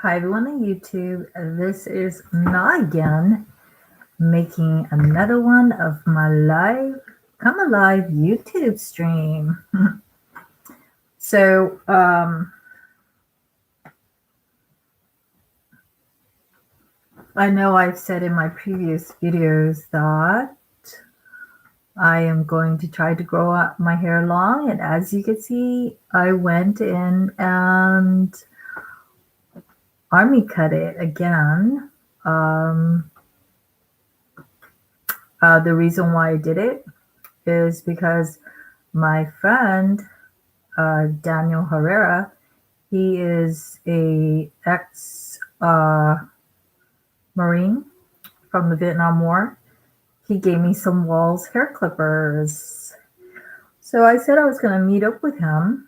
Hi everyone on YouTube. This is Na again, making another one of my live Come Alive YouTube stream. So, I know I've said in my previous videos that I am going to try to grow up my hair long, and as you can see, I went in and army cut it again. The reason why I did it is because my friend Daniel Herrera, he is a ex Marine from the Vietnam War. He gave me some Walls hair clippers. So I said I was going to meet up with him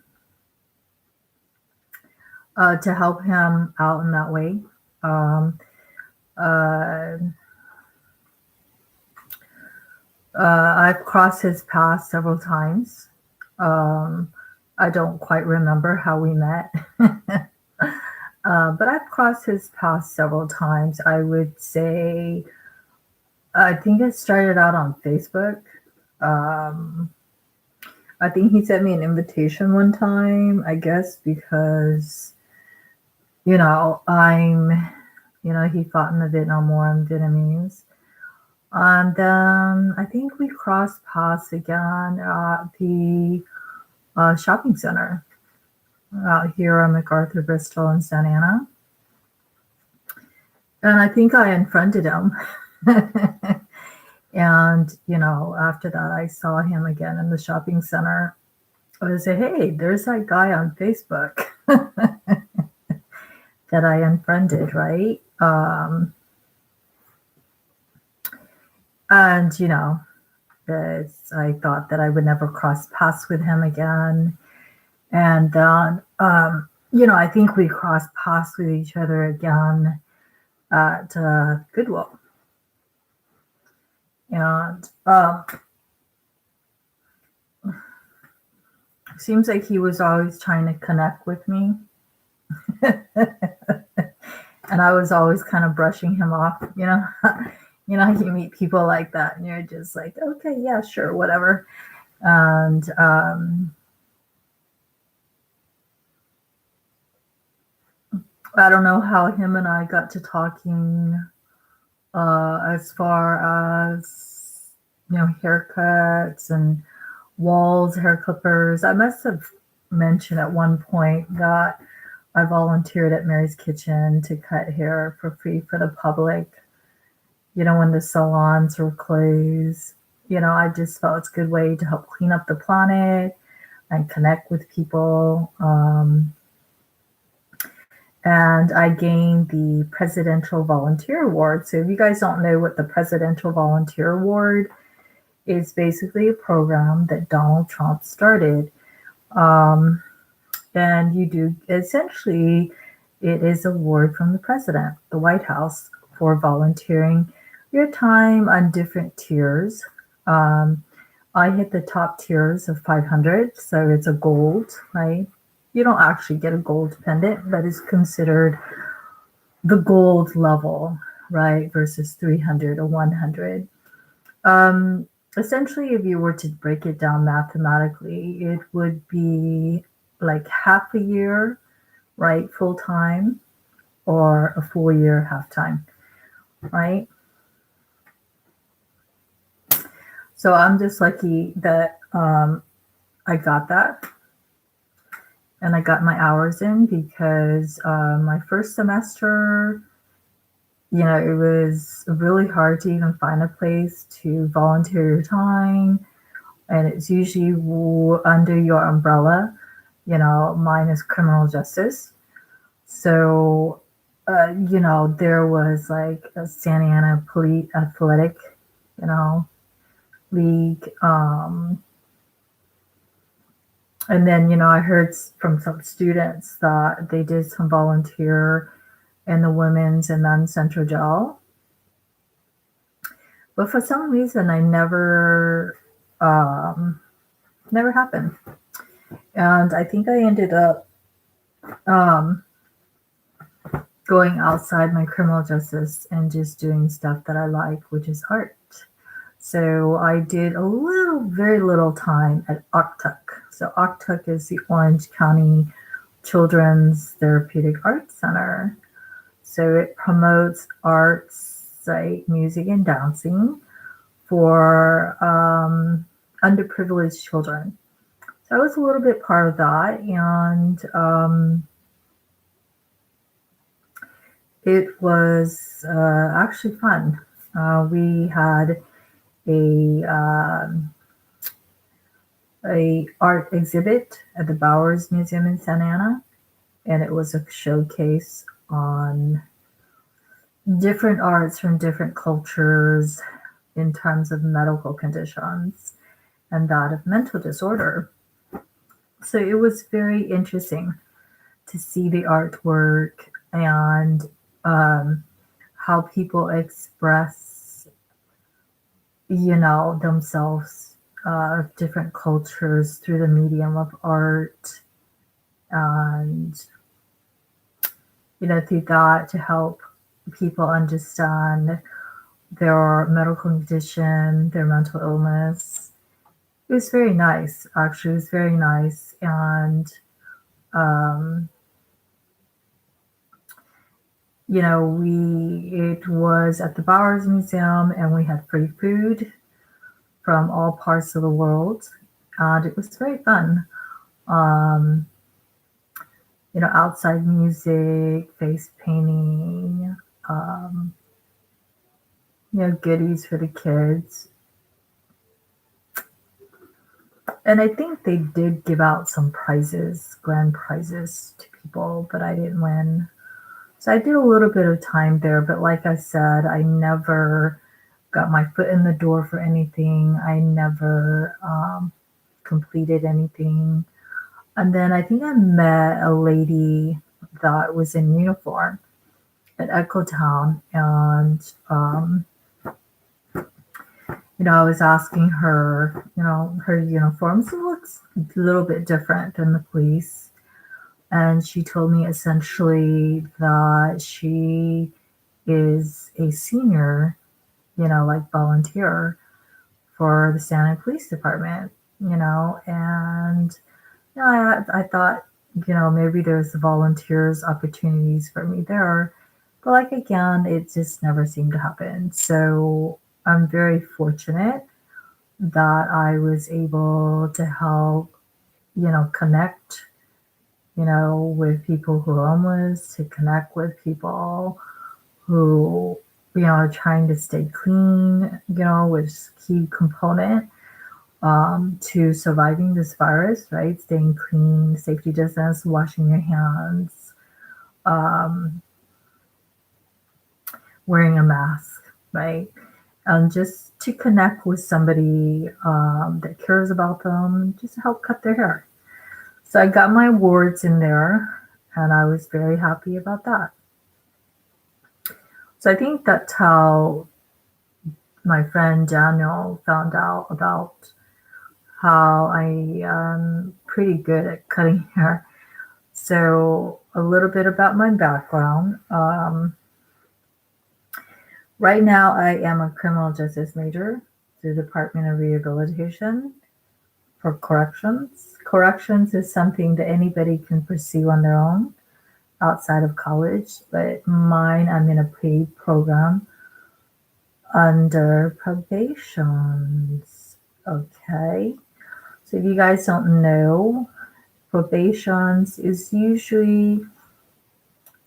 to help him out in that way. Uh, I've crossed his path several times. I don't quite remember how we met. But I've crossed his path several times. I would say, I think it started out on Facebook. I think he sent me an invitation one time, I guess, because, he fought in the Vietnam War. I'm Vietnamese. And then I think we crossed paths again at the shopping center out here on MacArthur, Bristol, and Santa Ana. And I think I unfriended him. And, after that, I saw him again in the shopping center. I would say, hey, there's that guy on Facebook that I unfriended, right? And, I thought that I would never cross paths with him again. And then, I think we crossed paths with each other again at Goodwill. And seems like he was always trying to connect with me. And I was always kind of brushing him off, how you meet people like that and you're just like, okay, yeah, sure, whatever. And I don't know how him and I got to talking as far as, haircuts and Walls hair clippers. I must have mentioned at one point that I volunteered at Mary's Kitchen to cut hair for free for the public. When the salons were closed, I just felt it's a good way to help clean up the planet and connect with people. And I gained the Presidential Volunteer Award. So if you guys don't know what the Presidential Volunteer Award is, basically a program that Donald Trump started. And you do, essentially, it is an award from the president, the White House, for volunteering your time on different tiers. I hit the top tiers of 500, so it's a gold, right? You don't actually get a gold pendant, but it's considered the gold level, right, versus 300 or 100. Essentially, if you were to break it down mathematically, it would be like half a year, right, full time, or a full year half time, right? So I'm just lucky that I got that. And I got my hours in because my first semester, it was really hard to even find a place to volunteer your time. And it's usually under your umbrella. Mine is criminal justice. So, there was like a Santa Ana Police Athletic, league. And then, I heard from some students that they did some volunteer in the women's and men's central jail. But for some reason, I never happened. And I think I ended up going outside my criminal justice and just doing stuff that I like, which is art. So I did very little time at OCTUC. So OCTUC is the Orange County Children's Therapeutic Arts Center. So it promotes arts, like music and dancing for underprivileged children. So I was a little bit part of that, and it was actually fun. We had a art exhibit at the Bowers Museum in Santa Ana, and it was a showcase on different arts from different cultures in terms of medical conditions and that of mental disorder. So it was very interesting to see the artwork and how people express, themselves, different cultures through the medium of art, and through that to help people understand their medical condition, their mental illness. It was very nice, actually. It was very nice, and it was at the Bowers Museum, and we had free food from all parts of the world, and it was very fun. Outside music, face painting, goodies for the kids. And I think they did give out some prizes, grand prizes to people, but I didn't win. So I did a little bit of time there, but like I said, I never got my foot in the door for anything. I never completed anything. And then I think I met a lady that was in uniform at Echo Town, and I was asking her, her uniform looks a little bit different than the police. And she told me essentially that she is a senior, like volunteer for the Santa Police Department, and I thought, maybe there's volunteers opportunities for me there. But like again, it just never seemed to happen. So I'm very fortunate that I was able to help, connect, with people who are homeless, to connect with people who, are trying to stay clean, which is a key component to surviving this virus, right? Staying clean, safety distance, washing your hands, wearing a mask, right? And just to connect with somebody that cares about them, just to help cut their hair. So I got my awards in there, and I was very happy about that. So I think that's how my friend Daniel found out about how I am pretty good at cutting hair. So a little bit about my background. Right now, I am a criminal justice major through the Department of Rehabilitation for corrections. Corrections is something that anybody can pursue on their own outside of college, but mine, I'm in a paid program under probations. Okay. So if you guys don't know, probations is usually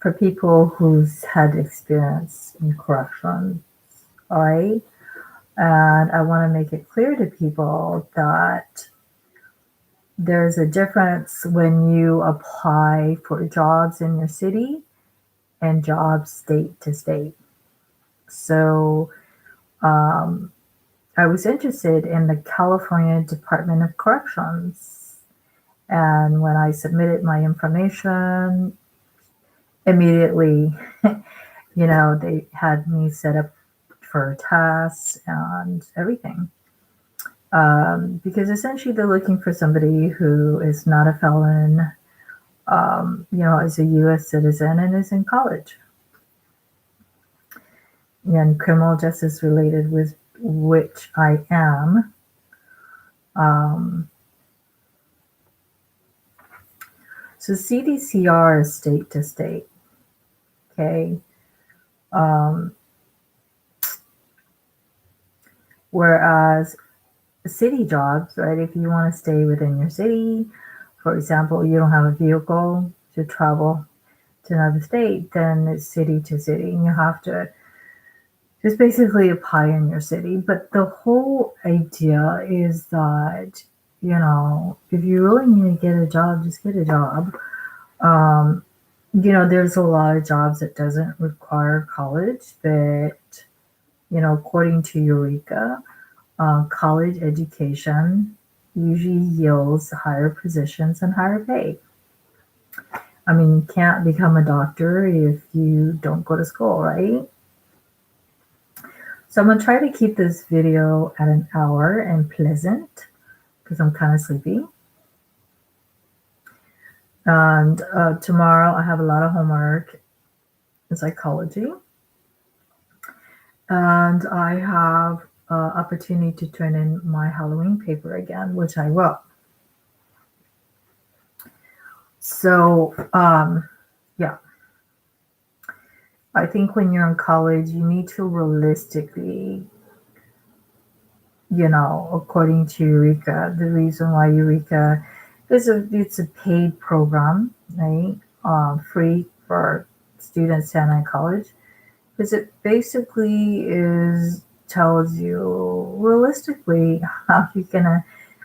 for people who's had experience in corrections, all right? And I want to make it clear to people that there's a difference when you apply for jobs in your city and jobs state to state. So I was interested in the California Department of Corrections. And when I submitted my information, immediately, they had me set up for tests and everything. Because essentially they're looking for somebody who is not a felon, is a U.S. citizen and is in college. and criminal justice related, with which I am. Um, so CDCR is state to state. Okay. Um, whereas city jobs, right? If you want to stay within your city, for example, you don't have a vehicle to travel to another state, then it's city to city, and you have to just basically apply in your city. But the whole idea is that, if you really need to get a job, just get a job. Um, there's a lot of jobs that doesn't require college, but, according to Eureka, college education usually yields higher positions and higher pay. I mean, you can't become a doctor if you don't go to school, right? So I'm going to try to keep this video at an hour and pleasant because I'm kind of sleepy. And tomorrow I have a lot of homework in psychology. And I have opportunity to turn in my Halloween paper again, which I will. So, yeah. I think when you're in college, you need to realistically, according to Eureka, the reason why Eureka it's a paid program, right? Free for students attending college, because it basically tells you realistically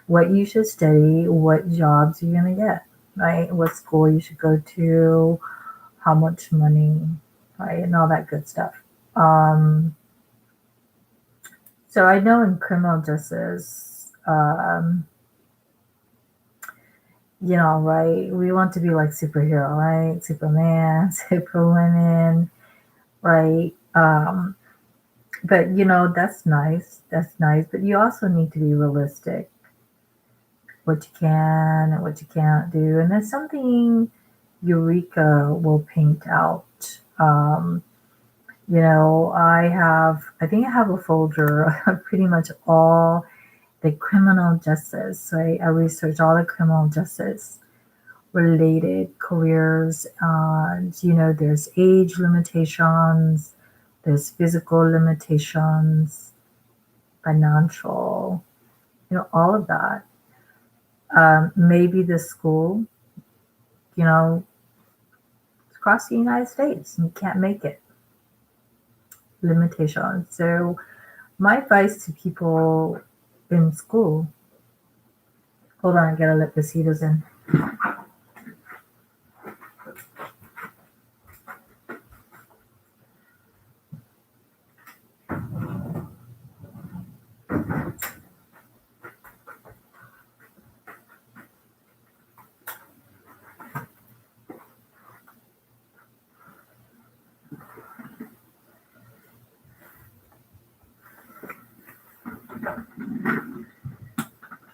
what you should study, what jobs you're gonna get, right? What school you should go to, how much money, right, and all that good stuff. So I know in criminal justice, right, we want to be like superhero, right? Superman, Superwoman, right? But that's nice. That's nice. But you also need to be realistic. What you can and what you can't do. And there's something Eureka will paint out. I think I have a folder of pretty much all the criminal justice, right? I researched all the criminal justice related careers. And, there's age limitations, there's physical limitations, financial, all of that. Maybe the school, across the United States, and you can't make it. Limitations. So my advice to people in school, hold on, I gotta let the Cetos in.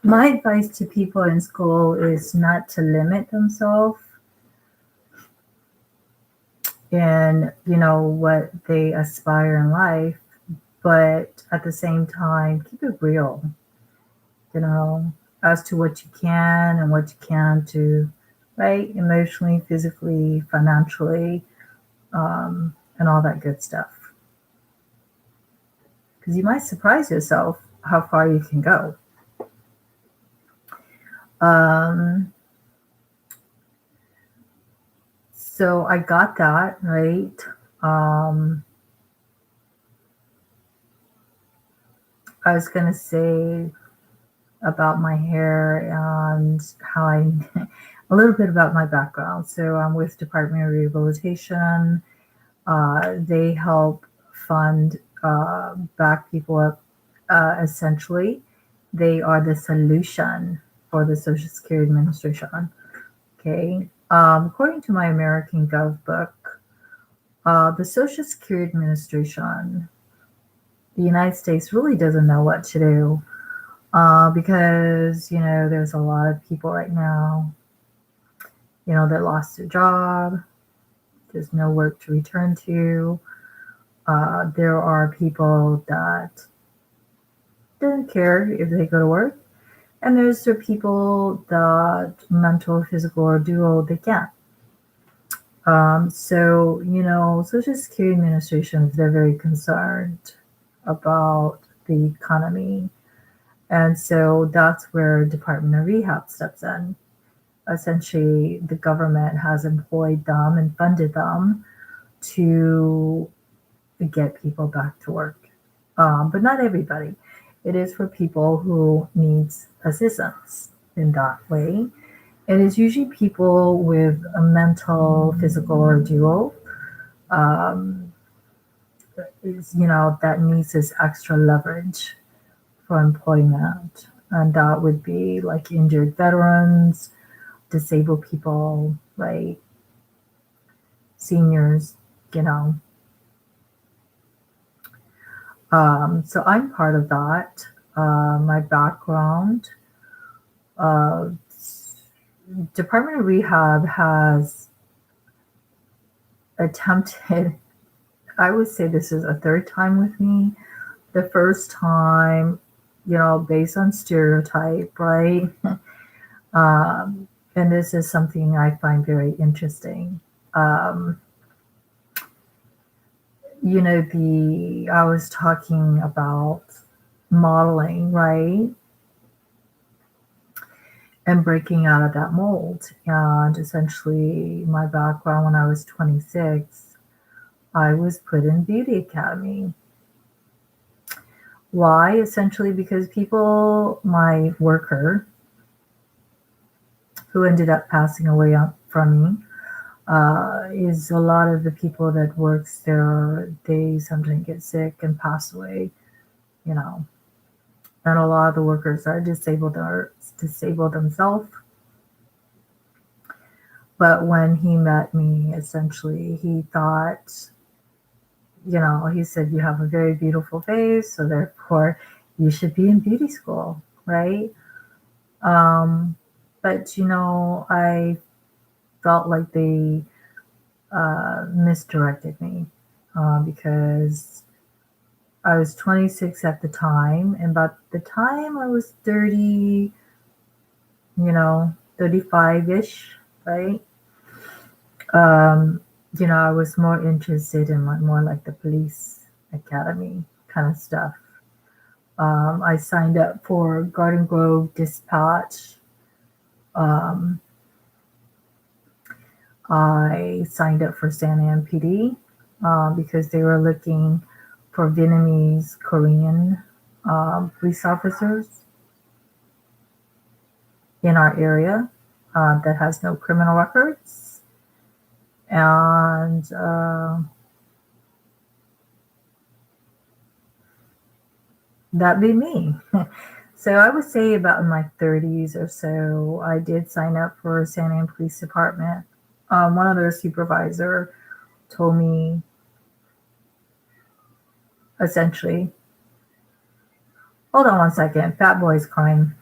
My advice to people in school is not to limit themselves in, what they aspire in life, but at the same time, keep it real, as to what you can and what you can't do, right? Emotionally, physically, financially, and all that good stuff. Because you might surprise yourself how far you can go. So I got that, right? I was going to say about my hair and how a little bit about my background. So I'm with Department of Rehabilitation. They help fund back people up. Essentially, they are the solution for the Social Security Administration. Okay. According to my American Gov book, the Social Security Administration, the United States really doesn't know what to do because, there's a lot of people right now, that lost their job. There's no work to return to. There are people that don't care if they go to work, and there's the people that mental, physical, or dual they can't. So Social Security Administration, they're very concerned about the economy, and so that's where Department of Rehab steps in. Essentially, the government has employed them and funded them to get people back to work. But not everybody. It is for people who needs assistance in that way. It is usually people with a mental, physical, or dual, um, that needs this extra leverage for employment. And that would be like injured veterans, disabled people, right? Seniors, you know. So I'm part of that. My background, uh, Department of Rehab has attempted, I would say this is a third time with me. The first time, based on stereotype, right? um, and this is something I find very interesting. Um, I was talking about modeling, right? And breaking out of that mold. And essentially, my background when I was 26, I was put in beauty academy. Why? Essentially, because people, my worker, who ended up passing away from me, is a lot of the people that works there, they sometimes get sick and pass away, you know. And a lot of the workers are disabled themselves. But when he met me, essentially, he thought, he said, you have a very beautiful face, so therefore you should be in beauty school, right? Um, but, I felt like they misdirected me because I was 26 at the time, and by the time I was 30, 35-ish, right? Um, I was more interested in more like the police academy kind of stuff. I signed up for Garden Grove Dispatch. Um, I signed up for San Am PD because they were looking for Vietnamese, Korean police officers in our area that has no criminal records. And that'd be me. So I would say about in my 30s or so, I did sign up for San Am Police Department. One of their supervisor told me essentially, hold on one second, Fat Boy's crying.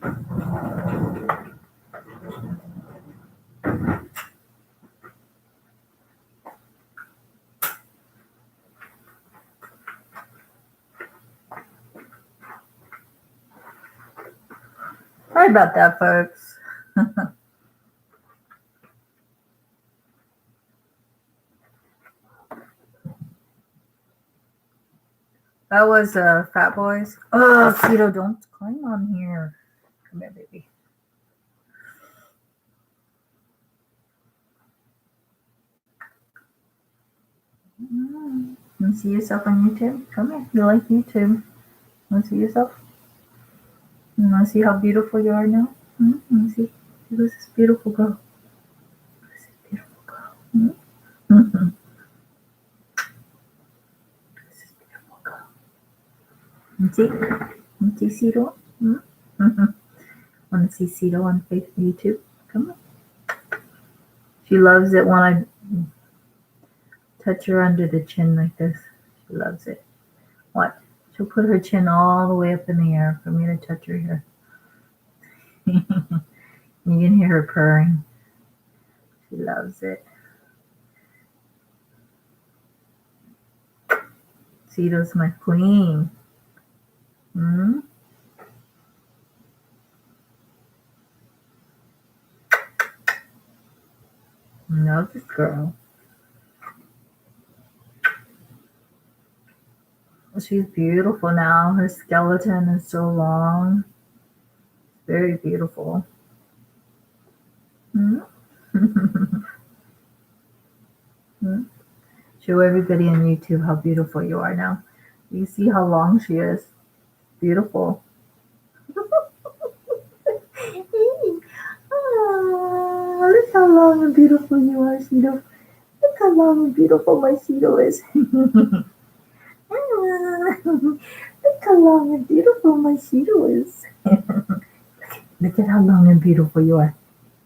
Sorry about that, folks. That was Fat Boys. Oh, Keto, don't climb on here. Come here, baby. You see yourself on YouTube? Come here. You like YouTube? Want to see yourself? You want to see how beautiful you are now? Want to see? Who's this beautiful girl? Who's this beautiful girl? Who's this beautiful girl? Want to see Cito? Want to see Cito on YouTube? Come on. She loves it when I touch her under the chin like this. She loves it. What? She'll put her chin all the way up in the air for me to touch her here. You can hear her purring. She loves it. Cito's my queen. Love this girl. She's beautiful now. Her skeleton is so long. Very beautiful. Show everybody on YouTube how beautiful you are now. You see how long she is. Beautiful. Oh, look how long and beautiful you are, Cito. Look how long and beautiful my Cito is. Look how long and beautiful my Cito is. Look at how long and beautiful you are.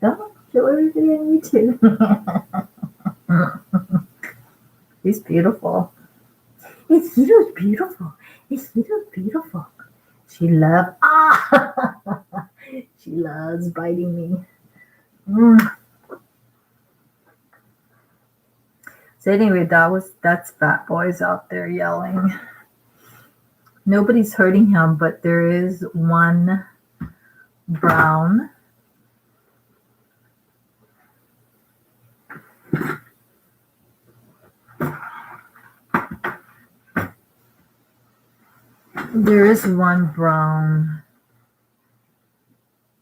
Go show everybody on YouTube. He's beautiful. Cito's beautiful. Cito's beautiful. She loves she loves biting me. So anyway, that's Fat Boys out there yelling. Nobody's hurting him, but there is one brown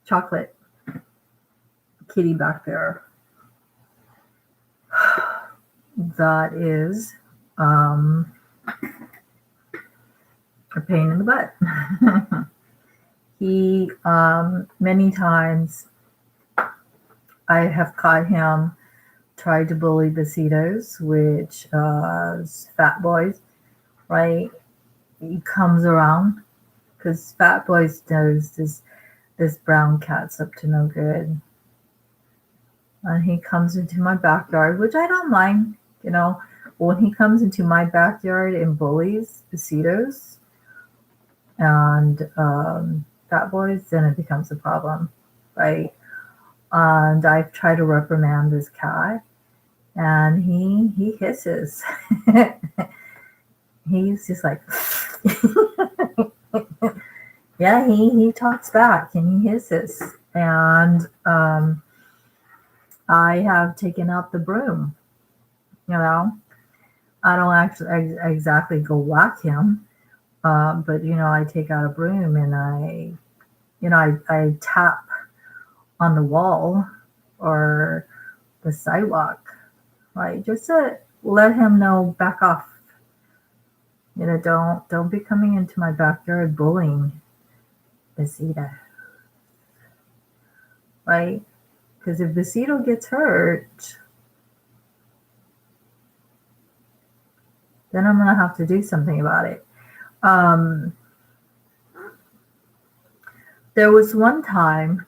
chocolate kitty back there that is a pain in the butt. He many times I have caught him try to bully the Cetos, which is Fat Boys, right? He comes around because Fat Boys knows this brown cat's up to no good. And he comes into my backyard, which I don't mind, you know. But when he comes into my backyard and bullies the Cetos and Fat Boys, then it becomes a problem, right? And I've tried to reprimand this cat, and he hisses. He's just like, yeah, he talks back and he hisses. And I have taken out the broom, you know. I don't actually exactly go whack him, but, you know, I take out a broom and I tap on the wall or the sidewalk, right? Just to let him know, back off. You know, don't be coming into my backyard bullying Besita, right? Because if Besito gets hurt, then I'm gonna have to do something about it. There was one time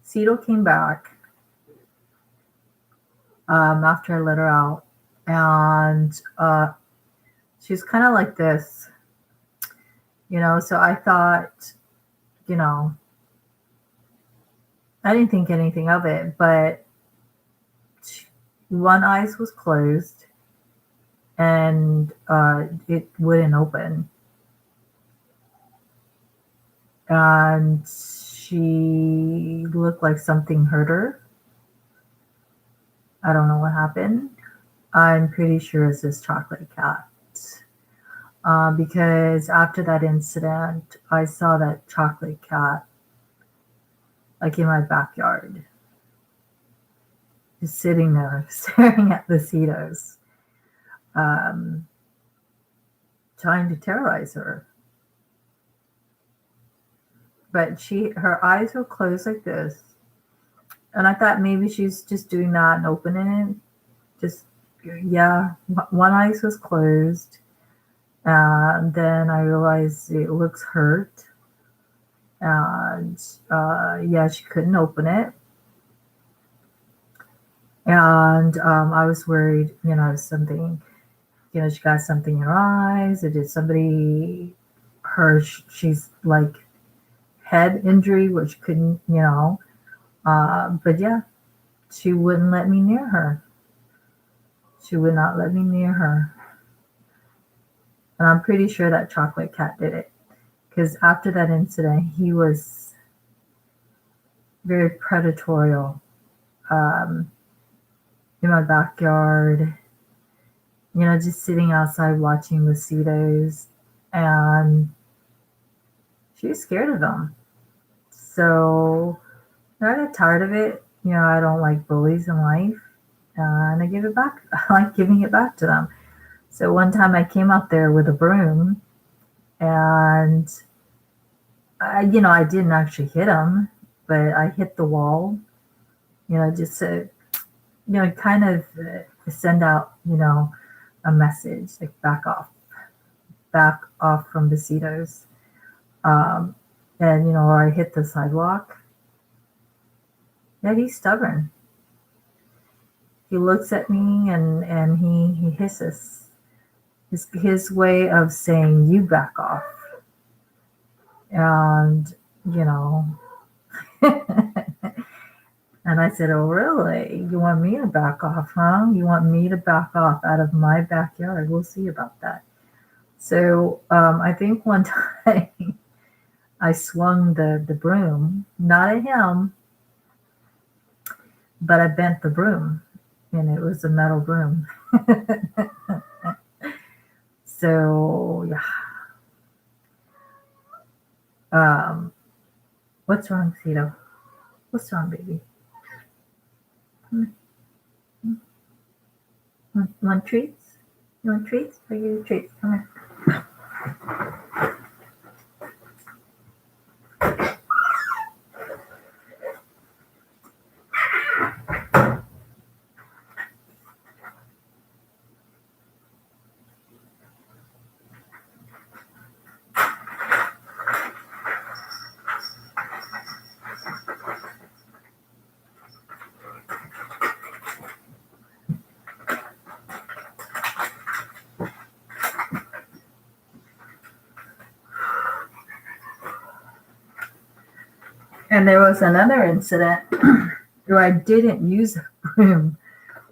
Cito came back after I let her out, and she's kind of like this, you know. So I thought you know, I didn't think anything of it, but one eye was closed and it wouldn't open. And she looked like something hurt her. I don't know what happened. I'm pretty sure it's this chocolate cat. Because after that incident, I saw that chocolate cat like in my backyard, just sitting there staring at the Cetos, um, trying to terrorize her. But her eyes were closed like this, and I thought maybe she's just doing that and opening it. Just yeah, one eye was closed, and then I realized it looks hurt, and yeah, she couldn't open it. And I was worried, something, she got something in her eyes, or did somebody she's like head injury, which couldn't, but yeah, she wouldn't let me near her. She would not let me near her. And I'm pretty sure that chocolate cat did it, because after that incident, he was very predatory. In my backyard, just sitting outside watching mosquitoes, and she was scared of them. So I got tired of it. I don't like bullies in life, and I give it back. I like giving it back to them. So one time I came out there with a broom, and I didn't actually hit him, but I hit the wall, just to, kind of send out, a message like back off from the Cetos. And or I hit the sidewalk. Yeah, he's stubborn. He looks at me and he hisses. His way of saying, you back off. And and I said, oh really? You want me to back off, huh? You want me to back off out of my backyard? We'll see about that. So I think one time I swung the broom, not at him, but I bent the broom, and it was a metal broom. So yeah. What's wrong, Ceto? What's wrong, baby? Want treats? You want treats? I'll give you treats. Come here. And there was another incident where I didn't use a broom,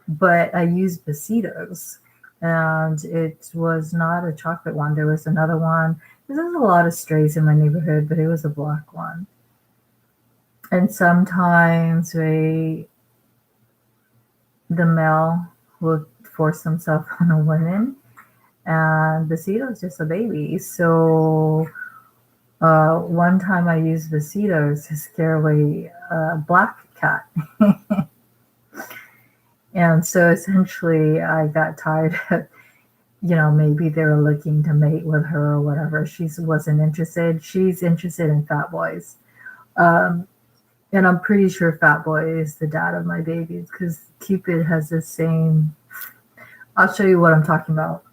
but I used Besitos. And it was not a chocolate one. There was another one. There's a lot of strays in my neighborhood, but it was a black one. And sometimes the male would force himself on a woman, and Besito is just a baby. So one time I used Besitos to scare away a black cat. And so essentially I got tired of, maybe they were looking to mate with her or whatever. She wasn't interested. She's interested in fat boys. And I'm pretty sure Fat Boy is the dad of my babies, because Cupid has the same. I'll show you what I'm talking about.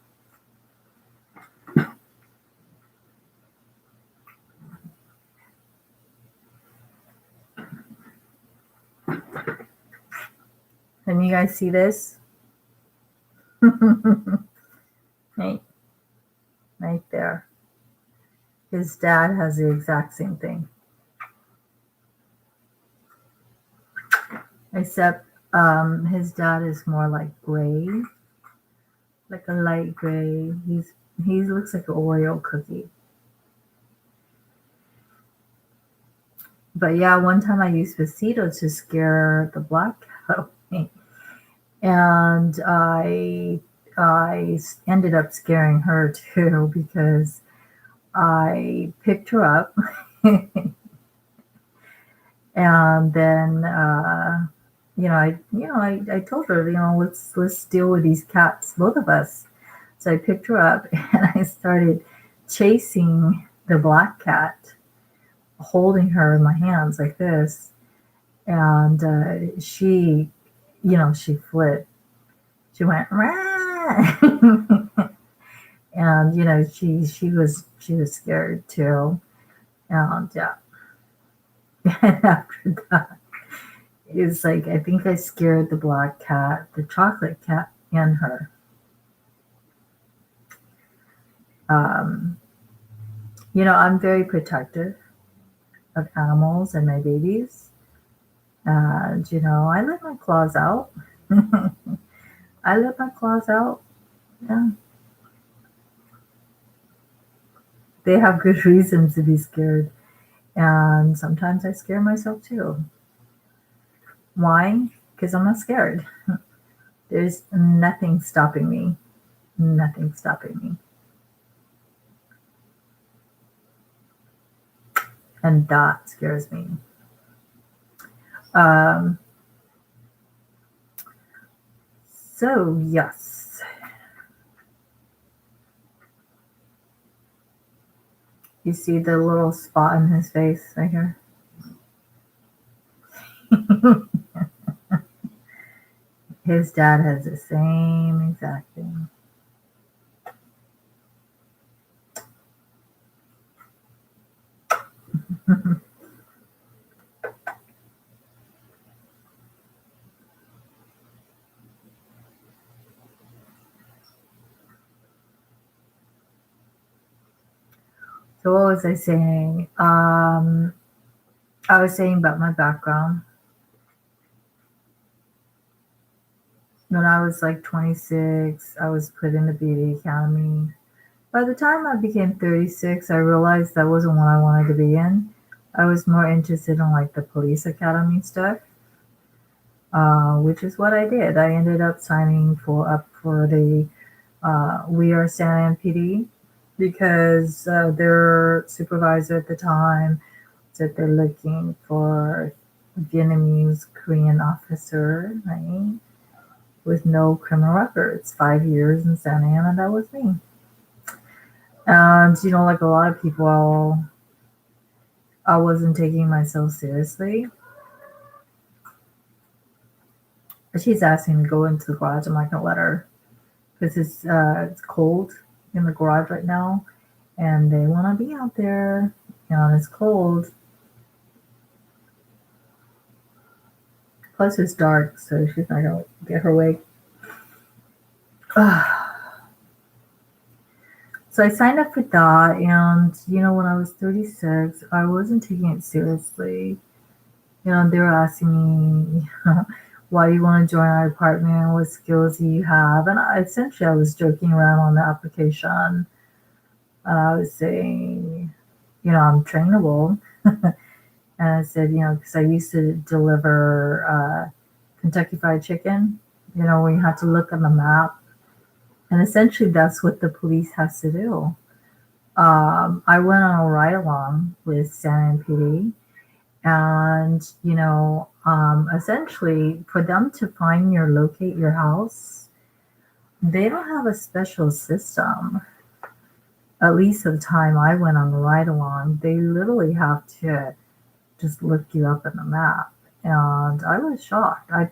Can you guys see this? Right there. His dad has the exact same thing. except his dad is more like gray, like a light gray. He looks like an Oreo cookie. But yeah, one time I used Besito to scare the black cat away, and I ended up scaring her too because I picked her up, and then I told her, let's deal with these cats, both of us. So I picked her up and I started chasing the black cat, holding her in my hands like this, and she fled. She went rah! And she was scared too. And yeah, and after that, it's like I think I scared the black cat, the chocolate cat, and her. Um, I'm very protective of animals and my babies, and I let my claws out. I let my claws out. Yeah, they have good reasons to be scared, and sometimes I scare myself too. Why? Because I'm not scared. There's nothing stopping me. Nothing stopping me. And that scares me. Um, so, yes. You see the little spot in his face right here? His dad has the same exact thing. So what was I saying? I was saying about my background. When I was like 26, I was put in the beauty academy. By the time I became 36, I realized that wasn't what I wanted to be in. I was more interested in like the police academy stuff, which is what I did. I ended up signing up for the We Are San PD because their supervisor at the time said they're looking for a Vietnamese Korean officer, right, with no criminal records. 5 years in Santa Ana, that was me. And like a lot of people, I wasn't taking myself seriously. She's asking me to go into the garage. I'm not gonna let her because it's cold in the garage right now, and they want to be out there. It's cold. Plus, it's dark, so she's not gonna get her way. So I signed up for that, and when I was 36, I wasn't taking it seriously. They were asking me, why do you want to join our department? What skills do you have? And essentially, I was joking around on the application. I was saying, I'm trainable. And I said, because I used to deliver Kentucky Fried Chicken, where you had to look on the map. And essentially, that's what the police has to do. I went on a ride along with San PD, and essentially, for them to find locate your house, they don't have a special system. At least at the time I went on the ride along, they literally have to just look you up on the map. And I was shocked. I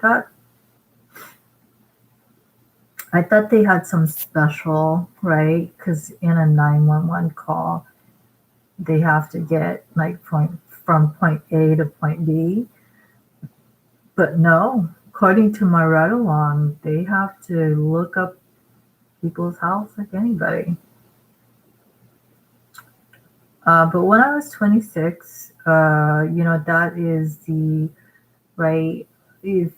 thought they had some special, right? Because in a 911 call, they have to get like from point A to point B. But no, according to my ride along, they have to look up people's house like anybody. But when I was 26, that is the right if,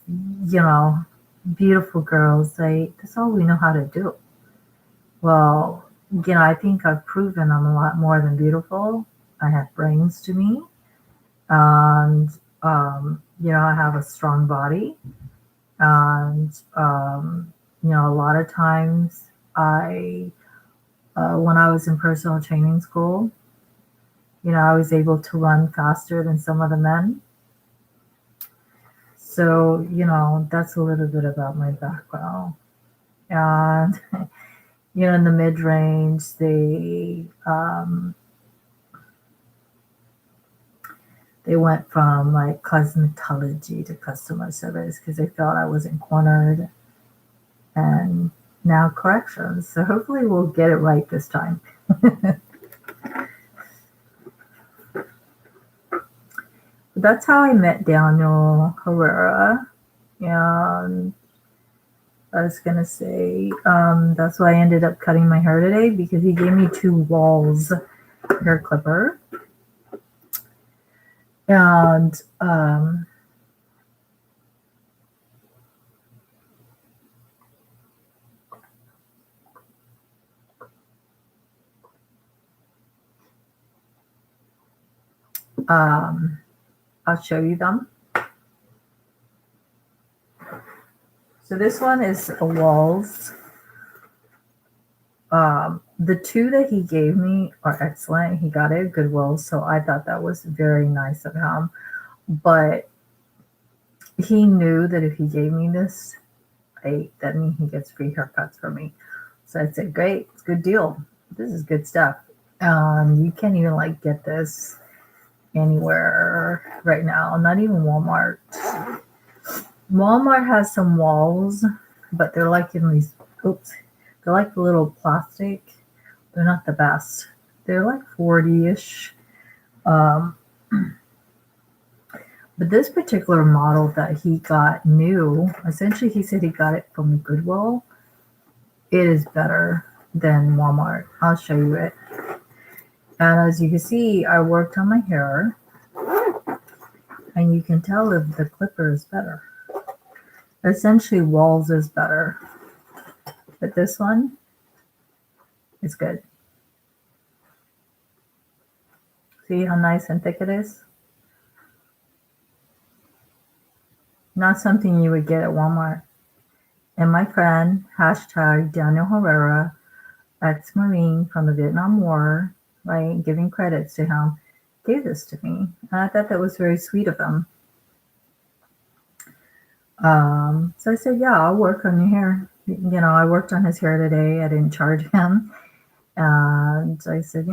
beautiful girls, that's all we know how to do. Well, I think I've proven I'm a lot more than beautiful. I have brains to me, and I have a strong body, and a lot of times when I was in personal training school, I was able to run faster than some of the men. So, that's a little bit about my background. And, in the mid range, they went from like cosmetology to customer service because they felt I wasn't cornered, and now corrections. So hopefully we'll get it right this time. That's how I met Daniel Herrera. And I was going to say, that's why I ended up cutting my hair today, because he gave me 2 Walls hair clipper. And I'll show you them. So this one is a Walls. The 2 that he gave me are excellent. He got it at Goodwill, so I thought that was very nice of him. But he knew that if he gave me this, that means he gets free haircuts from me. So I said, great, it's a good deal. This is good stuff. You can't even get this anywhere right now, not even Walmart. Walmart has some Walls, but they're like in these, they're like the little plastic. They're not the best. They're like 40-ish. But this particular model that he got new, essentially he said he got it from Goodwill. It is better than Walmart. I'll show you it. And as you can see, I worked on my hair, and you can tell if the clipper is better. Essentially, Walls is better, but this one is good. See how nice and thick it is? Not something you would get at Walmart. And my friend, hashtag Daniel Herrera, ex-Marine from the Vietnam War, right, giving credits to him, gave this to me. And I thought that was very sweet of him. So I said, yeah, I'll work on your hair. I worked on his hair today. I didn't charge him. And I said,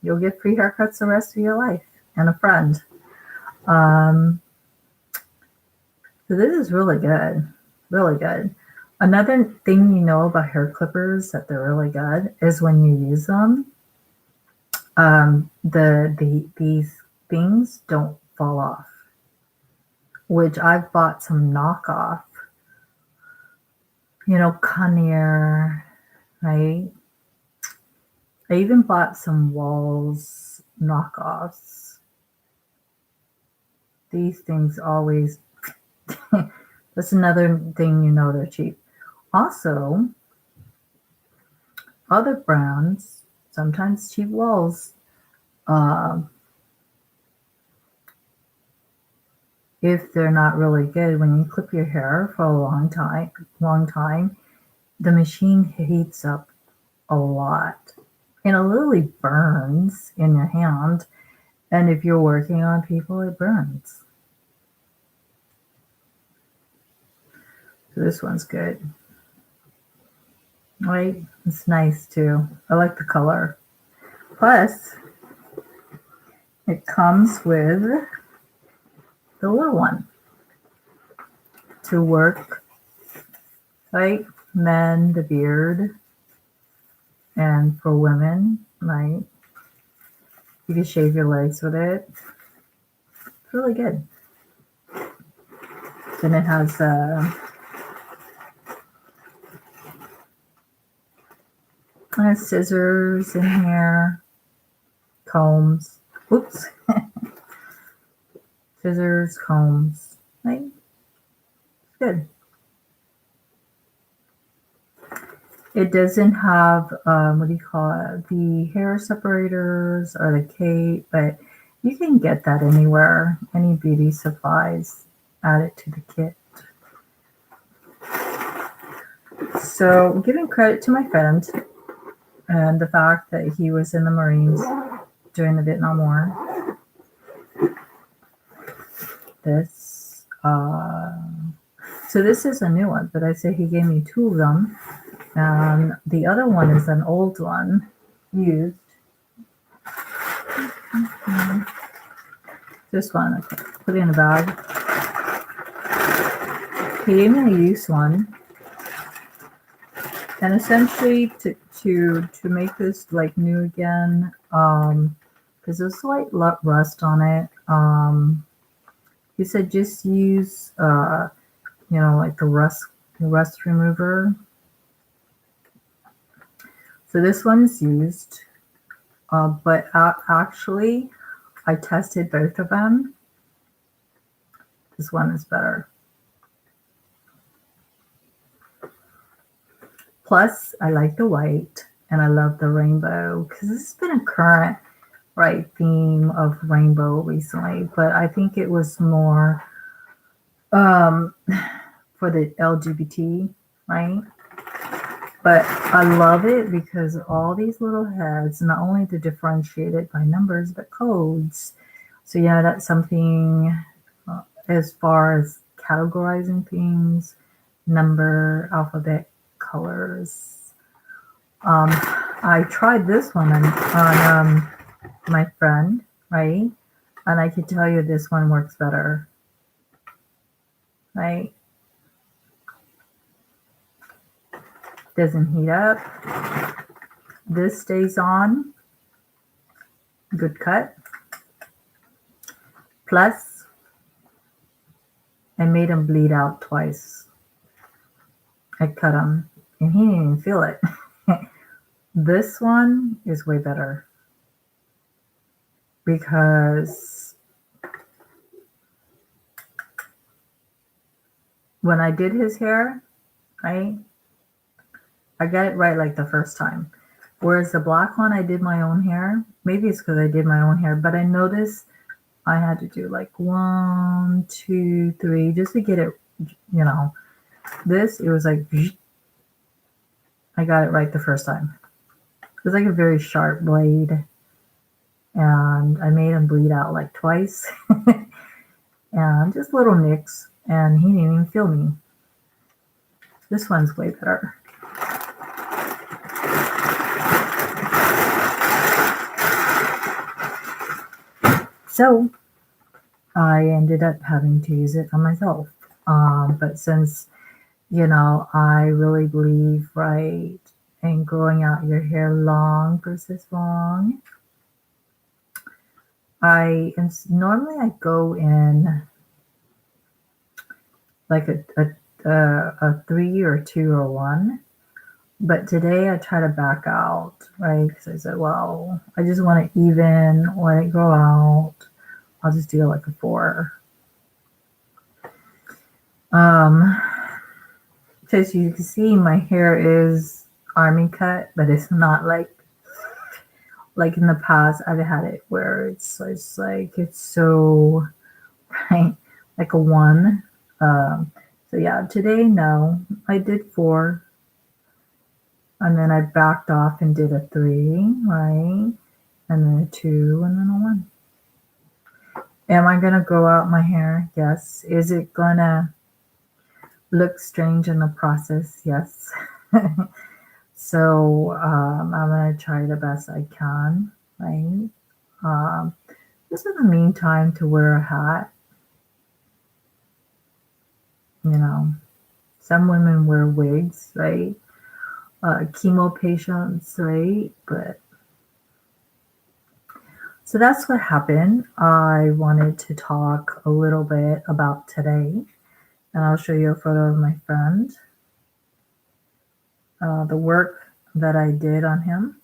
you'll get free haircuts the rest of your life, and a friend. So this is really good. Really good. Another thing about hair clippers that they're really good is when you use them, these things don't fall off. Which I've bought some knockoff, Conair, right? I even bought some Walls knockoffs. These things always, that's another thing they're cheap. Also, other brands, sometimes cheap Walls, if they're not really good, when you clip your hair for a long time, the machine heats up a lot. And it literally burns in your hand. And if you're working on people, it burns. So this one's good. Right? It's nice too. I like the color. Plus, it comes with the little one to work, right? Men, the beard, and for women, right? You can shave your legs with it. It's really good. Then it has scissors in here, combs. Oops. Scissors, combs, right? good. It doesn't have, what do you call it, the hair separators or the cape, but you can get that anywhere, any beauty supplies, add it to the kit. So giving credit to my friend and the fact that he was in the Marines during the Vietnam War. This, so this is a new one, but I say he gave me two of them. And the other one is an old one, used. This one, I put it in a bag. He gave me a used one. And essentially to make this like new again, because there's slight rust on it. He said just use, like the rust remover. So this one is used, but actually I tested both of them. This one is better. Plus, I like the white and I love the rainbow because this has been a current, right, theme of rainbow recently. But I think it was more for the LGBT, right? But I love it because all these little heads, not only to differentiate it by numbers, but codes. So yeah, that's something as far as categorizing things, number, alphabet, colors. I tried this one on my friend, right? And I can tell you this one works better, right? Doesn't heat up. This stays on. Good cut. Plus, I made him bleed out twice. I cut him and he didn't even feel it. This one is way better because when I did his hair, right, I got it right like the first time. Whereas the black one, I did my own hair. Maybe it's because I did my own hair, but I noticed I had to do like 1, 2, 3 just to get it, This, it was like, I got it right the first time. It was like a very sharp blade. And I made him bleed out like twice. And just little nicks. And he didn't even feel me. This one's way better. So I ended up having to use it on myself. But since, I really believe, right, in growing out your hair long versus long, normally I go in like a 3 or 2 or 1. But today I try to back out, right? Because I said, well, I just want to even let it grow out. I'll just do like a 4. Because you can see my hair is army cut, but it's not like in the past I've had it where it's like it's so right, like a 1. So yeah, today no, I did 4. And then I backed off and did a 3, right? And then a 2, and then a 1. Am I going to grow out my hair? Yes. Is it going to look strange in the process? Yes. So I'm going to try the best I can, right? Just in the meantime to wear a hat. Some women wear wigs, right? Chemo patients, right? But so that's what happened. I wanted to talk a little bit about today, and I'll show you a photo of my friend. The work that I did on him.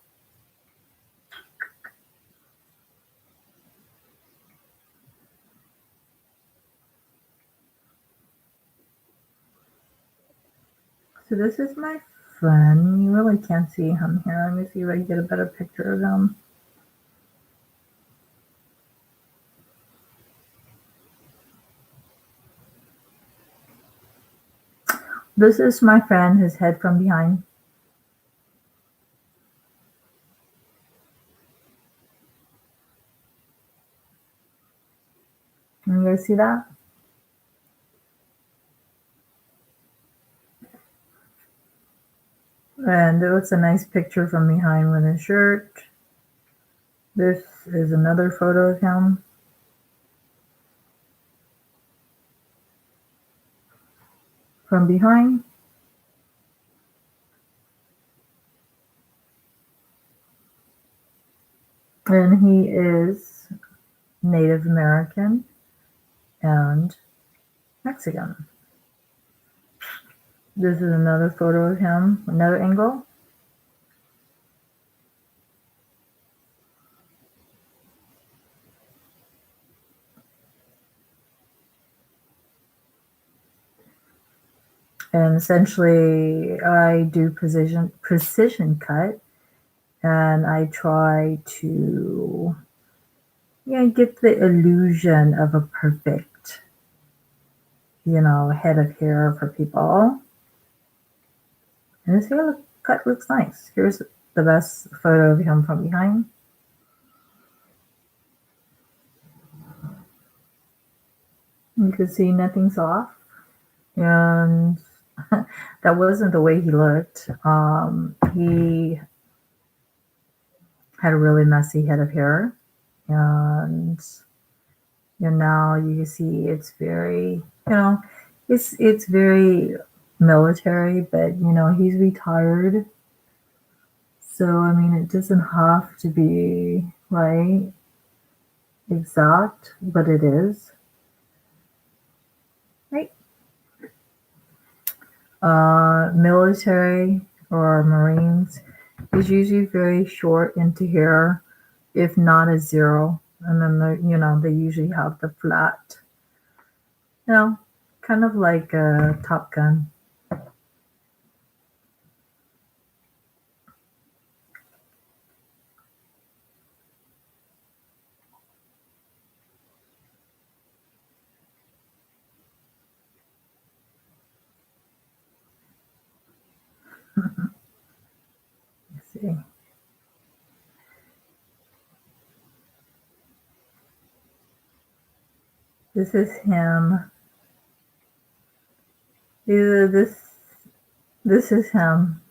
So this is my friend. You really can't see him here. Let me see if I can get a better picture of him. This is my friend, his head from behind. You guys see that? And it looks a nice picture from behind with his shirt. This is another photo of him. From behind. And he is Native American and Mexican. This is another photo of him, another angle. And essentially I do precision cut, and I try to get the illusion of a perfect, head of hair for people. And his hair cut looks nice. Here's the best photo of him from behind. You can see nothing's off. And that wasn't the way he looked. He had a really messy head of hair. And now you can see it's very, it's very military, but he's retired. So I mean, it doesn't have to be right exact, but it is. Right. Military or Marines is usually very short into hair, if not a zero. And then they usually have the flat, kind of like a Top Gun. Let's see. This is him. This is him.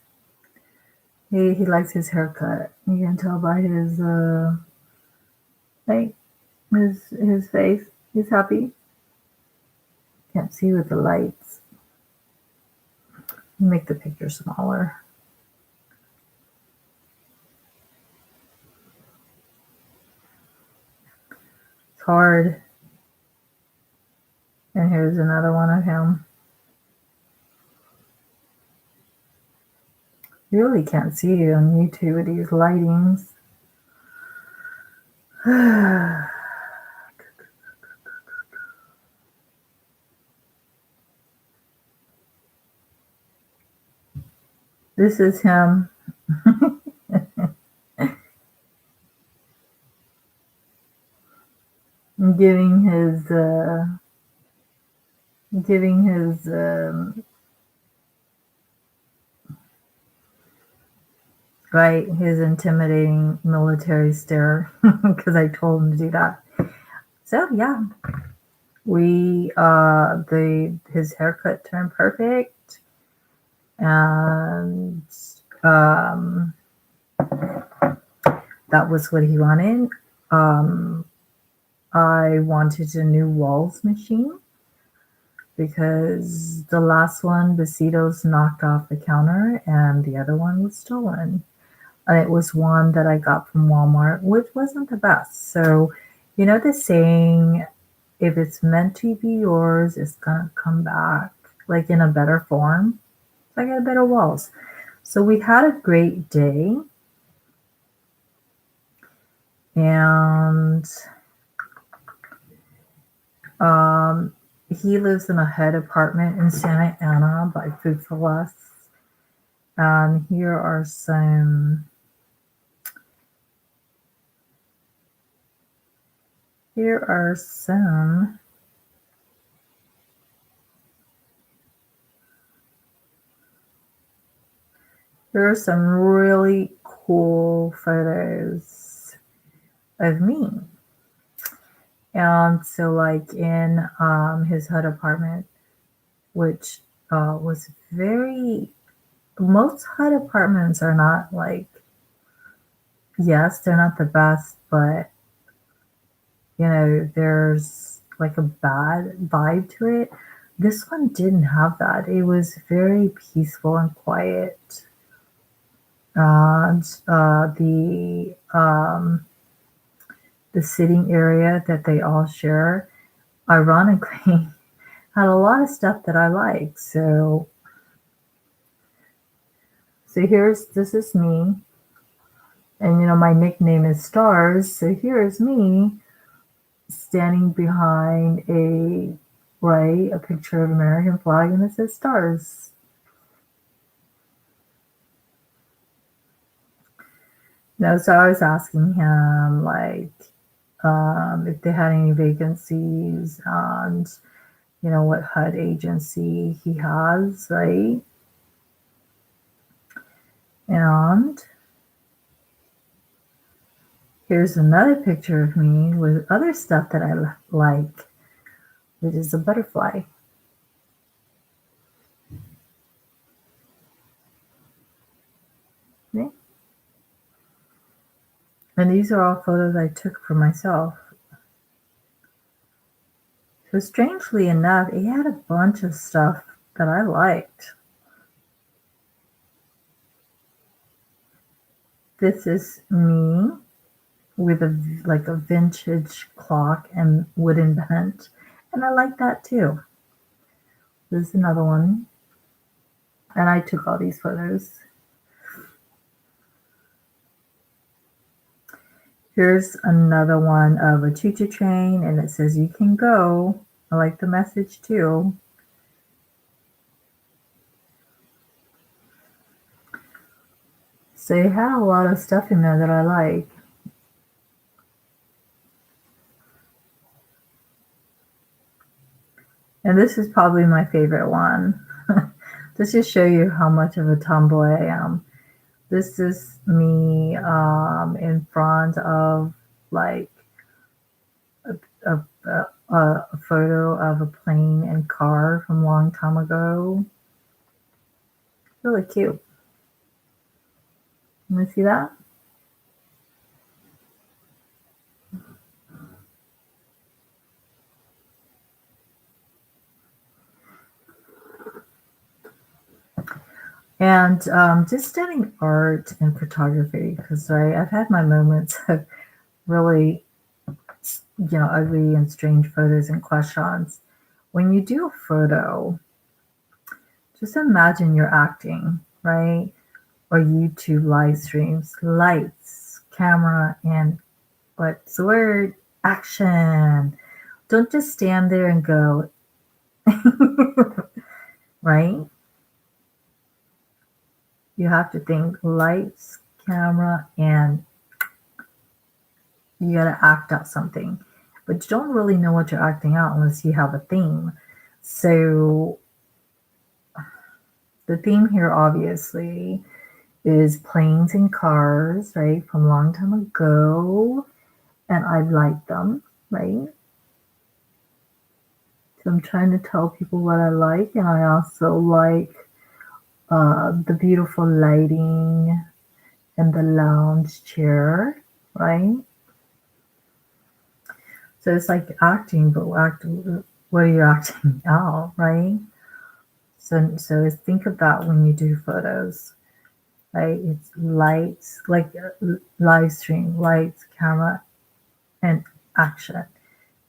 He likes his haircut. You can tell by his like his face. He's happy. Can't see with the lights. Make the picture smaller. It's hard. And here's another one of him. You really can't see it on YouTube with these lightings. This is him. giving his right, his intimidating military stare, because I told him to do that. So yeah, his haircut turned perfect, and that was what he wanted. I wanted a new walls machine because the last one, Besitos knocked off the counter, and the other one was stolen. And it was one that I got from Walmart, which wasn't the best. So, the saying, if it's meant to be yours, it's gonna come back like in a better form. So I got better walls. So we had a great day. And he lives in a head apartment in Santa Ana by Food for Less. Here are some here are some here are some really cool photos of me. And so like in his HUD apartment, which was very, most HUD apartments are not like, yes, they're not the best, but you know, there's like a bad vibe to it. This one didn't have that. It was very peaceful and quiet. And the sitting area that they all share, ironically, had a lot of stuff that I like. So this is me, and you know my nickname is Stars. So here's me standing behind a picture of American flag, and it says Stars. No, so I was asking him like if they had any vacancies and you know what HUD agency he has, right? And here's another picture of me with other stuff that I like, which is a butterfly. Okay. And these are all photos I took for myself. So strangely enough, he had a bunch of stuff that I liked. This is me with a vintage clock and wooden bench, and I like that too. This is another one, and I took all these photos. Here's another one of a choo-choo train, and it says you can go. I like the message too. So it had a lot of stuff in there that I like. And this is probably my favorite one. This just show you how much of a tomboy I am. This is me in front of like a, a photo of a plane and car from a long time ago. Really cute. Let me see that. And just studying art and photography, because I've had my moments of really, you know, ugly and strange photos and questions. When you do a photo, just imagine you're acting, right? Or YouTube live streams, lights, camera, and what's the word? Action. Don't just stand there and go, right? You have to think lights, camera, and you got to act out something. But you don't really know what you're acting out unless you have a theme. So the theme here obviously is planes and cars, right? From a long time ago. And I like them, right? So I'm trying to tell people what I like. And I also like the beautiful lighting and the lounge chair, right? So it's like acting, but what are you acting out, right? So think of that when you do photos, right? It's lights, like live stream, lights, camera, and action.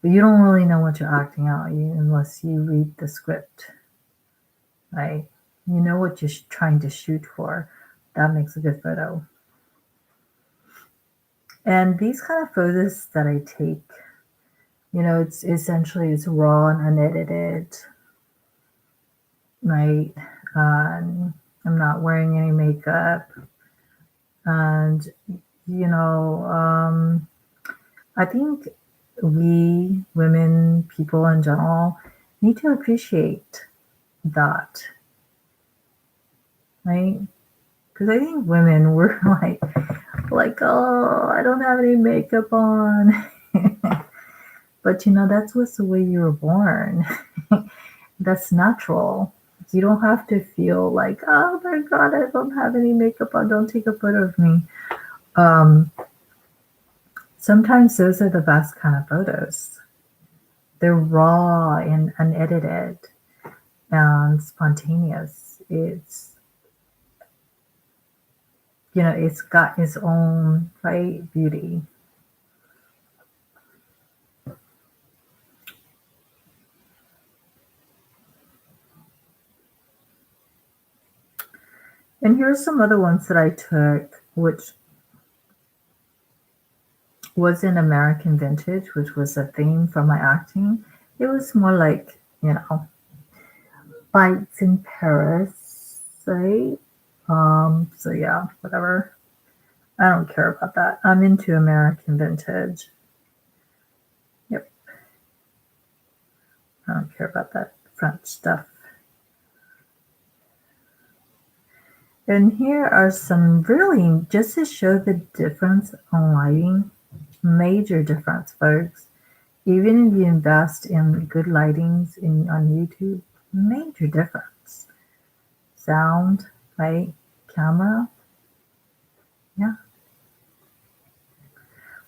But you don't really know what you're acting out unless you read the script, right? You know what you're trying to shoot for. That makes a good photo. And these kind of photos that I take, you know, it's raw and unedited, right? I'm not wearing any makeup. And, I think we women, people in general, need to appreciate that, right? Because I think women were oh, I don't have any makeup on. But that's what's the way you were born. That's natural. You don't have to feel like, oh my God, I don't have any makeup on. Don't take a photo of me. Sometimes those are the best kind of photos. They're raw and unedited and spontaneous. It's got its own right beauty. And here's some other ones that I took, which wasn't American vintage, which was a theme for my acting. It was more like, bites in Paris, right? So yeah, whatever. I don't care about that. I'm into American vintage. Yep. I don't care about that French stuff. And here are some really, just to show the difference on lighting, major difference, folks. Even if you invest in good lightings on YouTube, major difference. Sound, right? Camera. Yeah.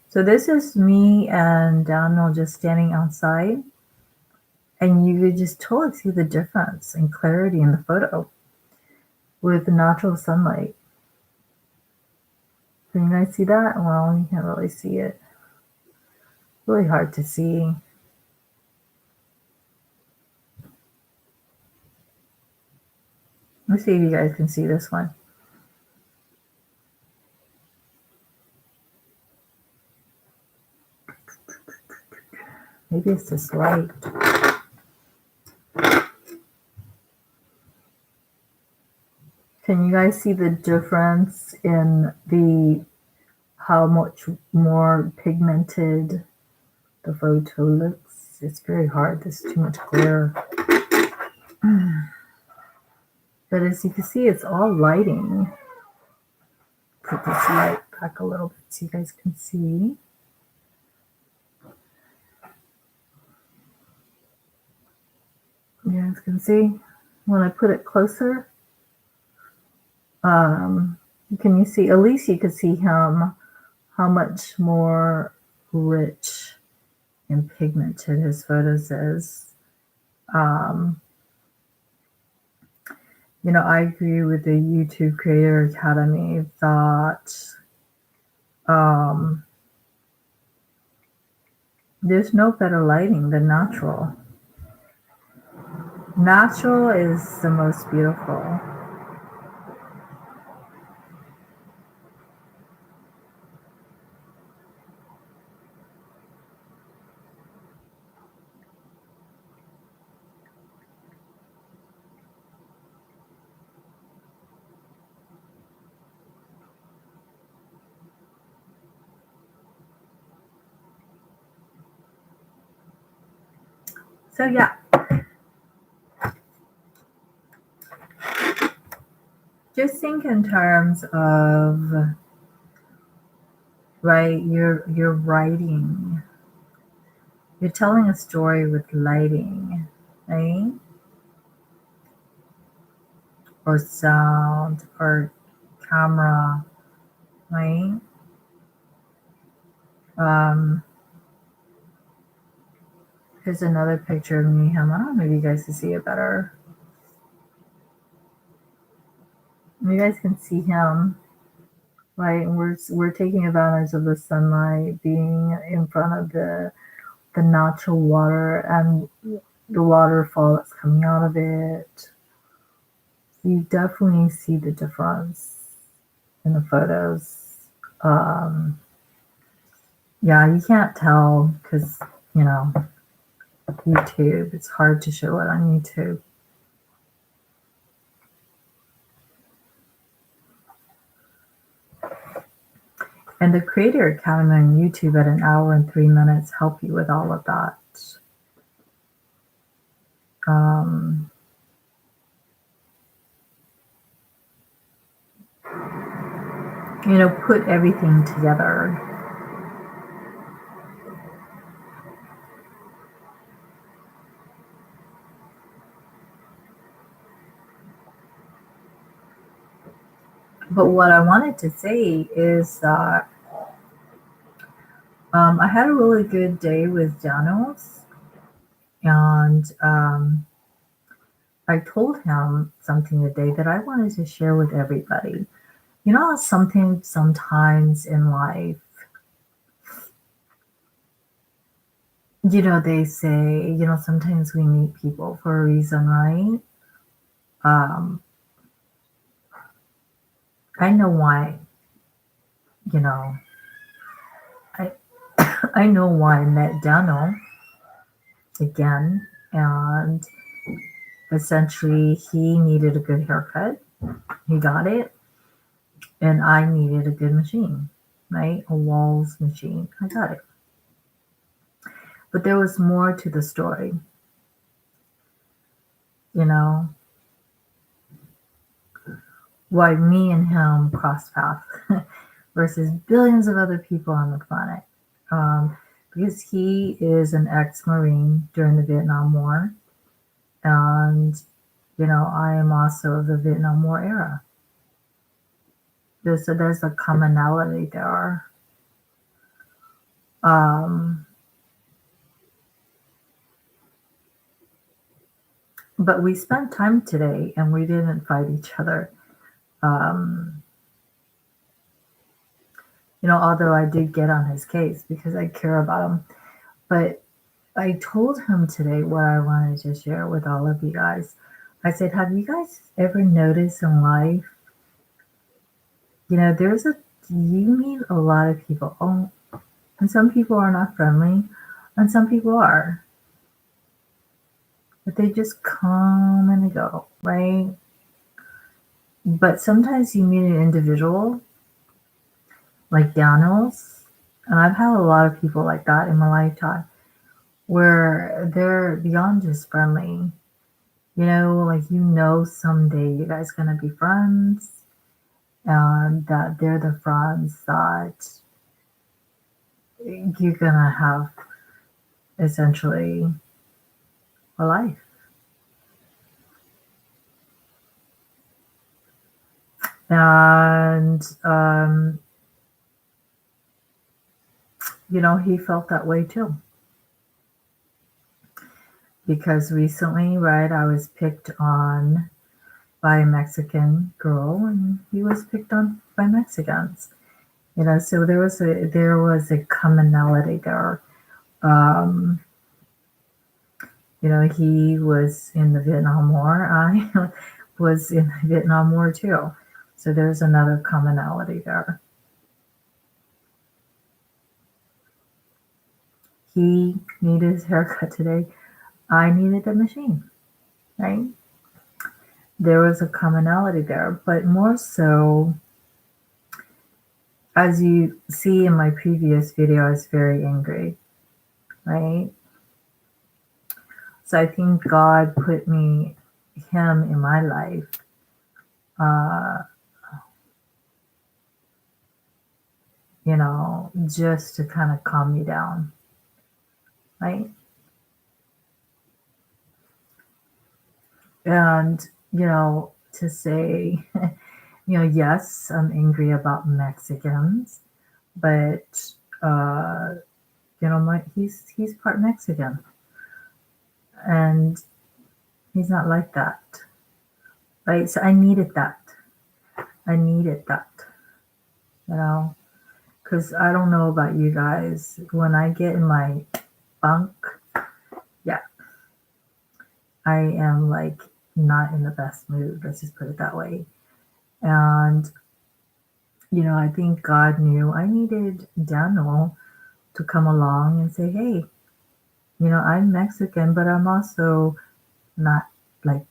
So this is me and Daniel just standing outside. And you could just totally see the difference in clarity in the photo with the natural sunlight. Can you guys see that? Well, you can't really see it. Really hard to see. Let's see if you guys can see this one. Maybe it's this light. Can you guys see the difference in how much more pigmented the photo looks? It's very hard. There's too much glare. But as you can see, it's all lighting. Put this light back a little bit so you guys can see. You guys can see when I put it closer. Can you see? At least you can see how much more rich and pigmented his photos is. I agree with the YouTube Creator Academy that there's no better lighting than natural. Natural is the most beautiful. So yeah, just think in terms of, right, you're writing, you're telling a story with lighting, right? Or sound or camera, right? Here's another picture of me, him. I don't know if you guys can see it better. You guys can see him, right? We're taking advantage of the sunlight being in front of the natural water and the waterfall that's coming out of it. You definitely see the difference in the photos. Yeah, you can't tell because, YouTube, it's hard to show it on YouTube. And the Creator Academy on YouTube at 1 hour and 3 minutes help you with all of that. Um, put everything together. But what I wanted to say is that I had a really good day with Janos, and I told him something today that I wanted to share with everybody. You know, sometimes in life, they say, sometimes we meet people for a reason, right? Um, I know why, you know, I I know why I met Dano again, and essentially he needed a good haircut. He got it, and I needed a good machine, right? A walls machine. I got it. But there was more to the story, you know, why me and him crossed paths versus billions of other people on the planet. Um, because he is an ex-Marine during the Vietnam War, and I am also of the Vietnam War era. There's a commonality there. Um, but we spent time today, and we didn't fight each other. Um, although I did get on his case because I care about him. But I told him today what I wanted to share with all of you guys. I said, have you guys ever noticed in life, you meet a lot of people, and some people are not friendly, and some people are, but they just come and go, right? But sometimes you meet an individual like Daniels, and I've had a lot of people like that in my lifetime, where they're beyond just friendly. Like someday you guys gonna be friends, and that they're the friends that you're gonna have essentially a life. And he felt that way too. Because recently, right, I was picked on by a Mexican girl, and he was picked on by Mexicans. So there was a commonality there. Um, he was in the Vietnam War. I was in the Vietnam War too. So there's another commonality there. He needed his haircut today. I needed a machine, right? There was a commonality there, but more so, as you see in my previous video, I was very angry, right? So I think God put him in my life, uh, just to kind of calm me down, right? And, to say, yes, I'm angry about Mexicans, but, he's part Mexican, and he's not like that, right? So I needed that. Because I don't know about you guys. When I get in my funk, yeah, I am like not in the best mood. Let's just put it that way. And, I think God knew I needed Daniel to come along and say, hey, I'm Mexican, but I'm also not like,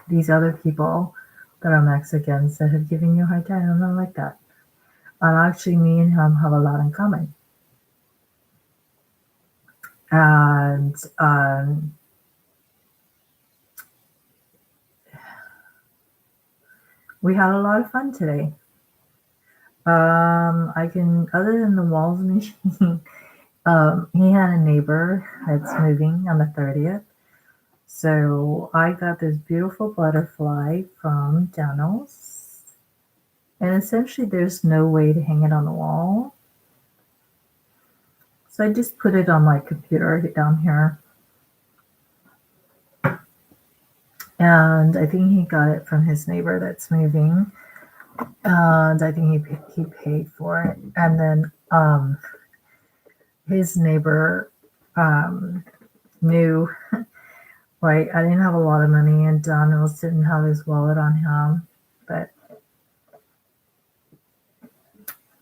these other people that are Mexicans that have given you a hard time. I'm not like that. And actually, me and him have a lot in common. And we had a lot of fun today. I can, other than the walls machine, he had a neighbor that's moving on the 30th. So I got this beautiful butterfly from Janos. And essentially, there's no way to hang it on the wall. So I just put it on my computer down here. And I think he got it from his neighbor that's moving. And I think he paid for it. And then his neighbor knew, right? I didn't have a lot of money, and Daniels didn't have his wallet on him. But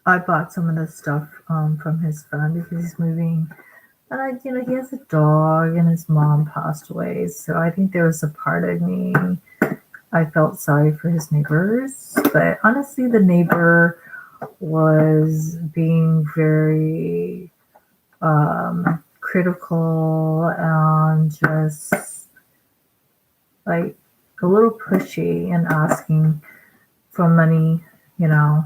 I bought some of the stuff from his friend because he's moving. And he has a dog, and his mom passed away. So I think there was a part of me, I felt sorry for his neighbors. But honestly, the neighbor was being very critical and just like a little pushy and asking for money, you know.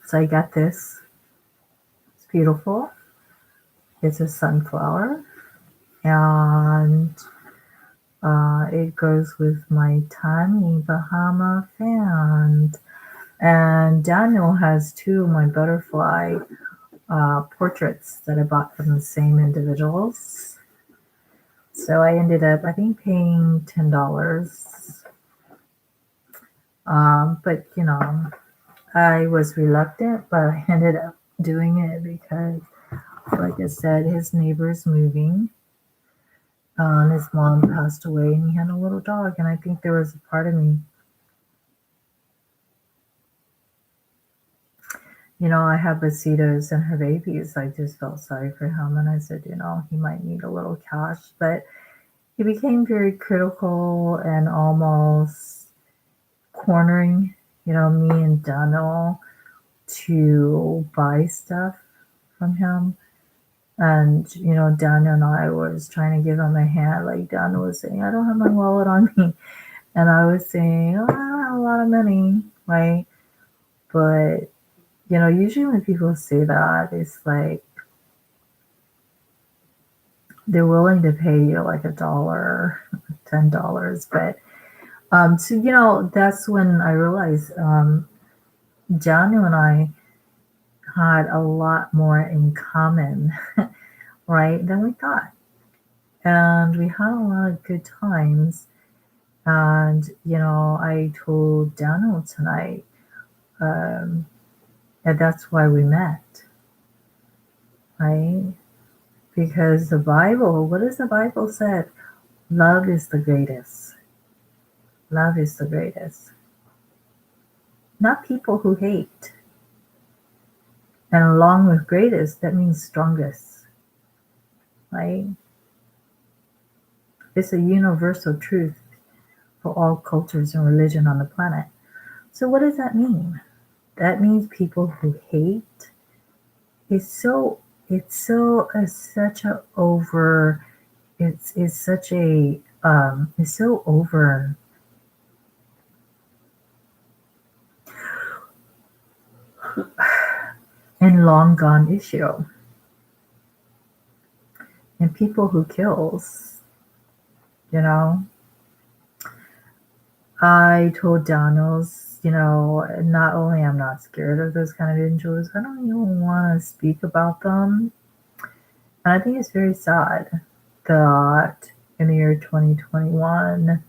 So I got this. It's beautiful. It's a sunflower, and it goes with my Tommy Bahama fan. And Daniel has two of my butterfly portraits that I bought from the same individuals. So I ended up, I think, paying $10. But I was reluctant, but I ended up doing it because, like I said, his neighbor's moving. And his mom passed away, and he had a little dog. And I think there was a part of me, I had Besitos and her babies. I just felt sorry for him. And I said, he might need a little cash. But he became very critical and almost cornering, me and Daniel to buy stuff from him. And, Daniel and I was trying to give him a hand. Like Daniel was saying, I don't have my wallet on me. And I was saying, I don't have a lot of money, right? But, usually when people say that, it's like they're willing to pay you like $1, $10. But, so, that's when I realized Daniel and I had a lot more in common, right, than we thought. And we had a lot of good times. And, I told Daniel tonight, and that's why we met, right? Because the Bible, what does the Bible say? Love is the greatest. Love is the greatest. Not people who hate. And along with greatest, that means strongest, right? It's a universal truth for all cultures and religion on the planet. So what does that mean? That means people who hate. It's such a over. It's such a it's so over. And long gone issue. And people who kills, I told Daniels, not only I'm not scared of those kind of individuals, I don't even want to speak about them. And I think it's very sad that in the year 2021,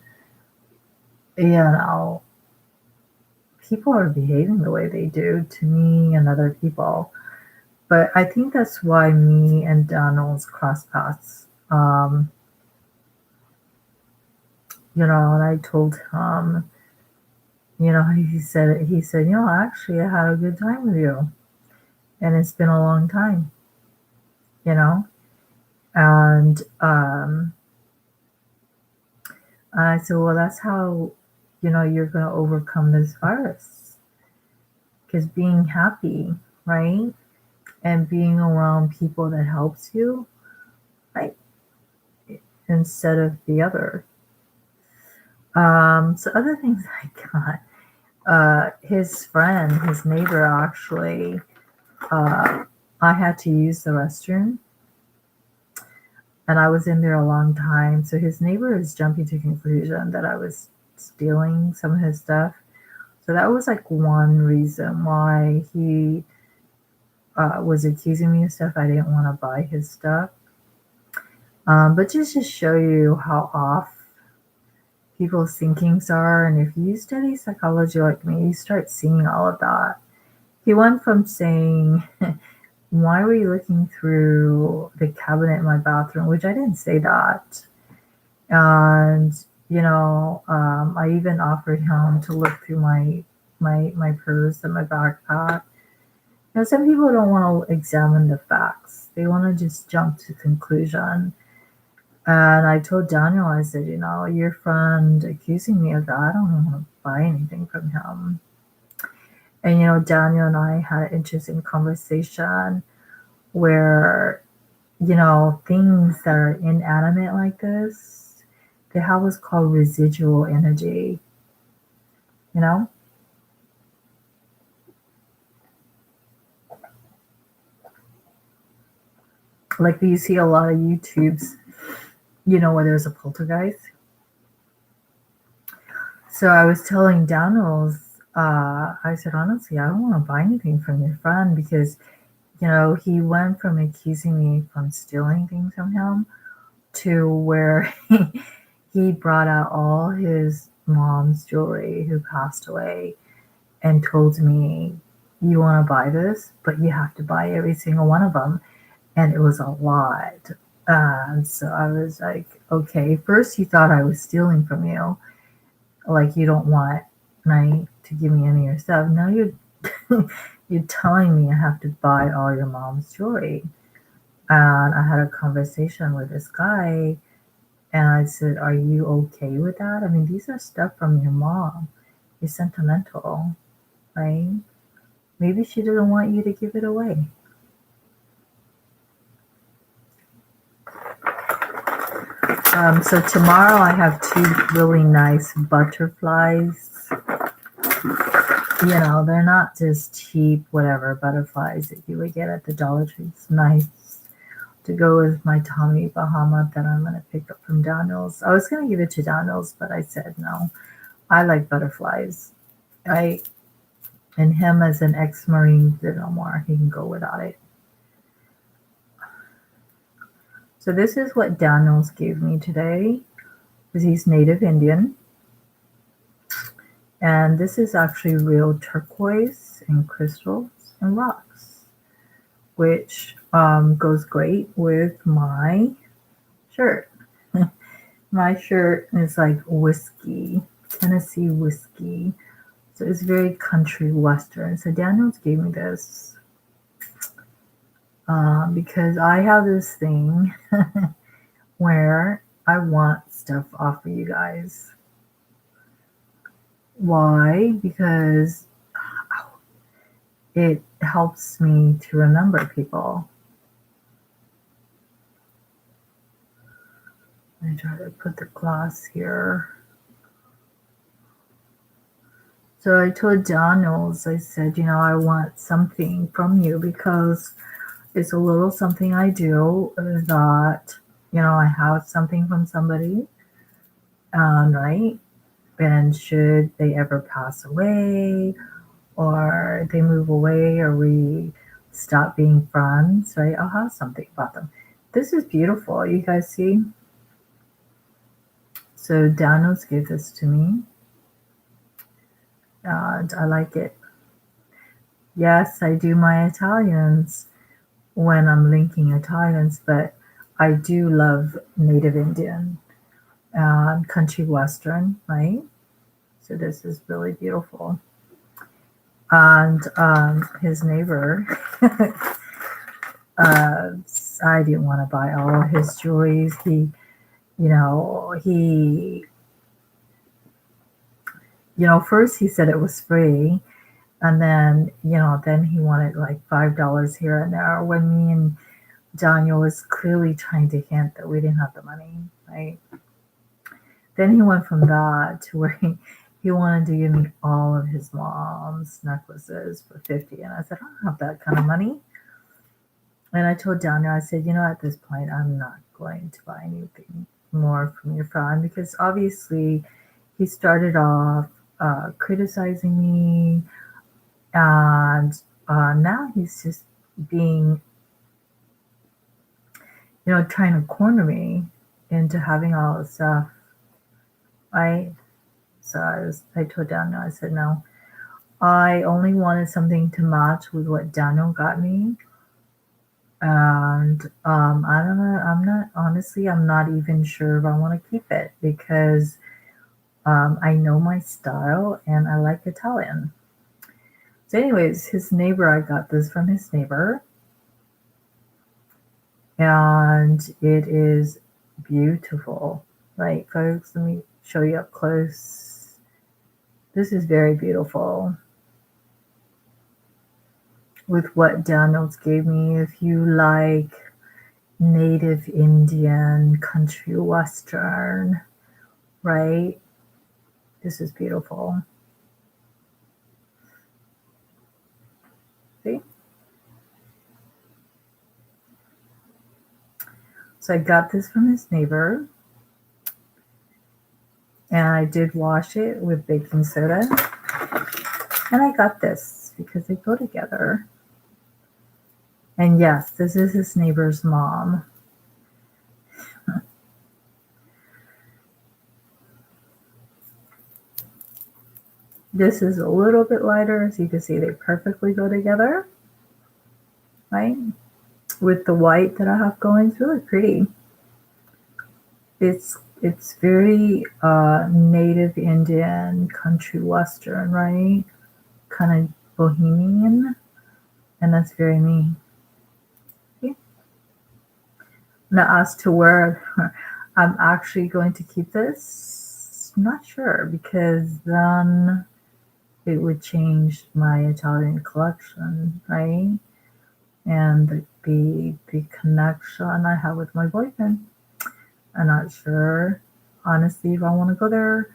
people are behaving the way they do to me and other people. But I think that's why me and Daniels cross paths. And I told him, he said, actually, I had a good time with you. And it's been a long time, And I said, well, that's how, you're going to overcome this virus. because being happy, right, and being around people that helps you, right, instead of the other. So other things I got. His friend, his neighbor, actually. I had to use the restroom, and I was in there a long time. So his neighbor is jumping to conclusion that I was stealing some of his stuff. So that was like one reason why he was accusing me of stuff. I didn't want to buy his stuff. But just to show you how off people's thinkings are, and if you study psychology like me, you start seeing all of that. He went from saying, why were you looking through the cabinet in my bathroom? Which I didn't say that. And, I even offered him to look through my purse and my backpack. Some people don't want to examine the facts. They want to just jump to conclusion. And I told Daniel, I said, your friend accusing me of that, I don't want to buy anything from him. And, Daniel and I had an interesting conversation where, things that are inanimate like this, they have what's called residual energy, Like you see a lot of YouTubes, where there's a poltergeist. So I was telling Daniels, I said, honestly, I don't want to buy anything from your friend because, he went from accusing me from stealing things from him to where he brought out all his mom's jewelry who passed away and told me, you want to buy this, but you have to buy every single one of them. And it was a lot. And so I was like, okay, first you thought I was stealing from you. Like you don't want to give me any of your stuff. Now you're you're telling me I have to buy all your mom's jewelry. And I had a conversation with this guy and I said, are you okay with that? I mean, these are stuff from your mom. You're sentimental, right? Maybe she doesn't want you to give it away. So tomorrow I have 2 really nice butterflies. They're not just cheap, whatever, butterflies that you would get at the Dollar Tree. It's nice to go with my Tommy Bahama that I'm going to pick up from Daniels. I was going to give it to Daniels, but I said no. I like butterflies. And him as an ex-Marine did no more. He can go without it. So this is what Daniels gave me today, because he's native Indian. And this is actually real turquoise and crystals and rocks, which goes great with my shirt. My shirt is like whiskey, Tennessee whiskey. So it's very country western. So Daniels gave me this. Because I have this thing where I want stuff off of you guys. Why? Because it helps me to remember people. I try to put the glass here. So I told Daniels, I said, I want something from you because it's a little something I do that, I have something from somebody, right? And should they ever pass away or they move away or we stop being friends, right? I'll have something about them. This is beautiful. You guys see? So Daniels gave this to me. And I like it. Yes, I do my Italians when I'm linking Italians, but I do love native Indian and country western, right? So this is really beautiful. And his neighbor, I didn't want to buy all his jewelries. First he said it was free. And then, then he wanted like $5 here and there when me and Daniel was clearly trying to hint that we didn't have the money, right? Then he went from that to where he wanted to give me all of his mom's necklaces for 50. And I said, I don't have that kind of money. And I told Daniel, I said, at this point, I'm not going to buy anything more from your friend because obviously he started off criticizing me, and now he's just being, trying to corner me into having all this stuff, right? So I told Daniel, I said, no, I only wanted something to match with what Daniel got me. And I don't know, I'm not even sure if I want to keep it because I know my style and I like Italian. So anyways, his neighbor, I got this from his neighbor. And it is beautiful. Right, folks, let me show you up close. This is very beautiful. With what Daniels gave me, if you like native Indian, country western, right? This is beautiful. See? So I got this from his neighbor. And I did wash it with baking soda. And I got this because they go together. And yes, this is his neighbor's mom. This is a little bit lighter, as you can see, they perfectly go together, right? With the white that I have going, it's really pretty. It's very native Indian, country western, right? Kind of bohemian, and that's very me. Okay. Now, as to where I'm actually going to keep this, I'm not sure, because then it would change my Italian collection, right? And the connection I have with my boyfriend. I'm not sure, honestly, if I want to go there.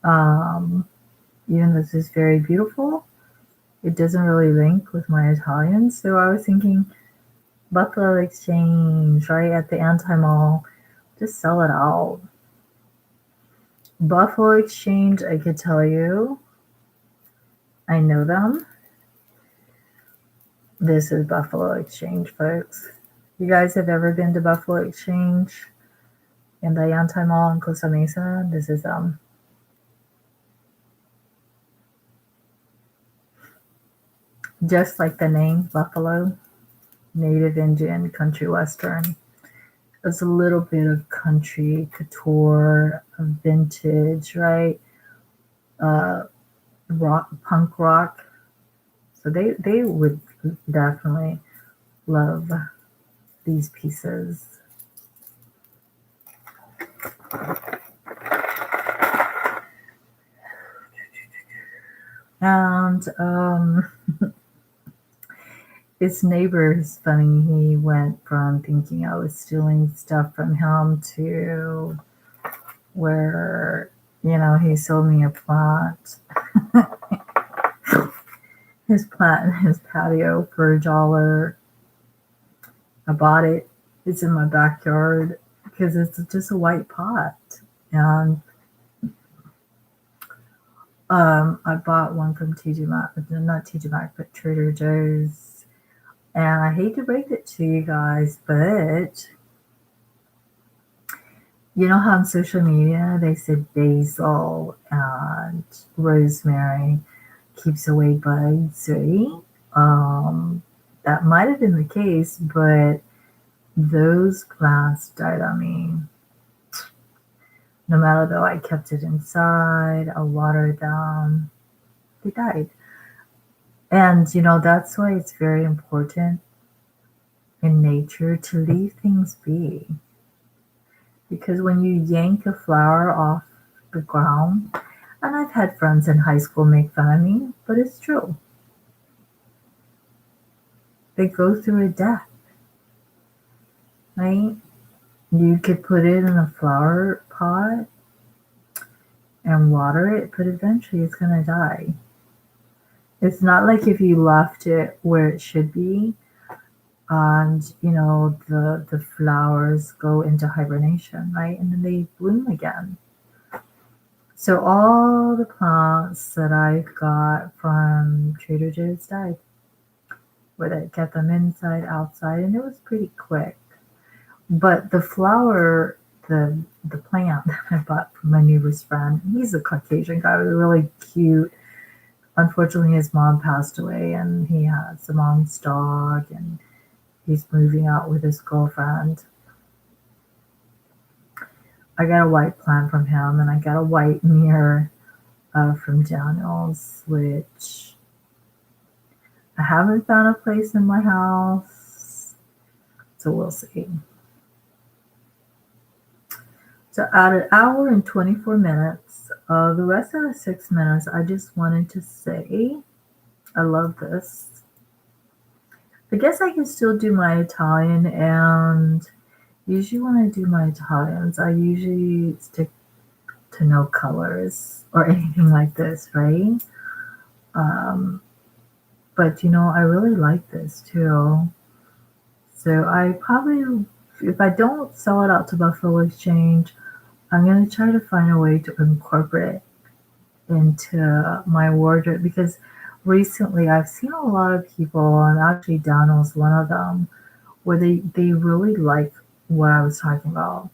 Even though this is very beautiful, it doesn't really link with my Italian. So I was thinking Buffalo Exchange, right at the anti-mall, just sell it out. Buffalo Exchange, I could tell you, I know them. This is Buffalo Exchange, folks. You guys have ever been to Buffalo Exchange in the anti-mall in Costa Mesa? This is them. Just like the name, Buffalo, native Indian, country western. There's a little bit of country, couture, vintage, right? Rock, punk rock. So they would definitely love these pieces. And his neighbor is funny. He went from thinking I was stealing stuff from him to where, he sold me a plant. His plant in his patio for $1. I bought it. It's in my backyard because it's just a white pot. And I bought one from TJ Maxx, not TJ Maxx, but Trader Joe's. And I hate to break it to you guys, but you know how on social media they said basil and rosemary keeps away bugs, right? That might have been the case, but those plants died on me. No matter though I kept it inside, I watered them, they died. And that's why it's very important in nature to leave things be. Because when you yank a flower off the ground, and I've had friends in high school make fun of me, but it's true. They go through a death, right? You could put it in a flower pot and water it, but eventually it's going to die. It's not like if you left it where it should be and the flowers go into hibernation, right? And then they bloom again. So all the plants that I got from Trader Joe's died. Where they kept them inside, outside, and it was pretty quick. But the flower, the plant that I bought from my neighbor's friend, he's a Caucasian guy, really cute. Unfortunately, his mom passed away, and he has the mom's dog, and he's moving out with his girlfriend. I got a white plant from him, and I got a white mirror from Daniel's, which I haven't found a place in my house, so we'll see. So at an hour and 24 minutes, the rest of the 6 minutes, I just wanted to say, I love this. I guess I can still do my Italian, and usually when I do my Italians, I usually stick to no colors or anything like this, right? But I really like this too. So I probably, if I don't sell it out to Buffalo Exchange, I'm going to try to find a way to incorporate it into my wardrobe, because recently I've seen a lot of people, and actually Donald's one of them, where they really like what I was talking about.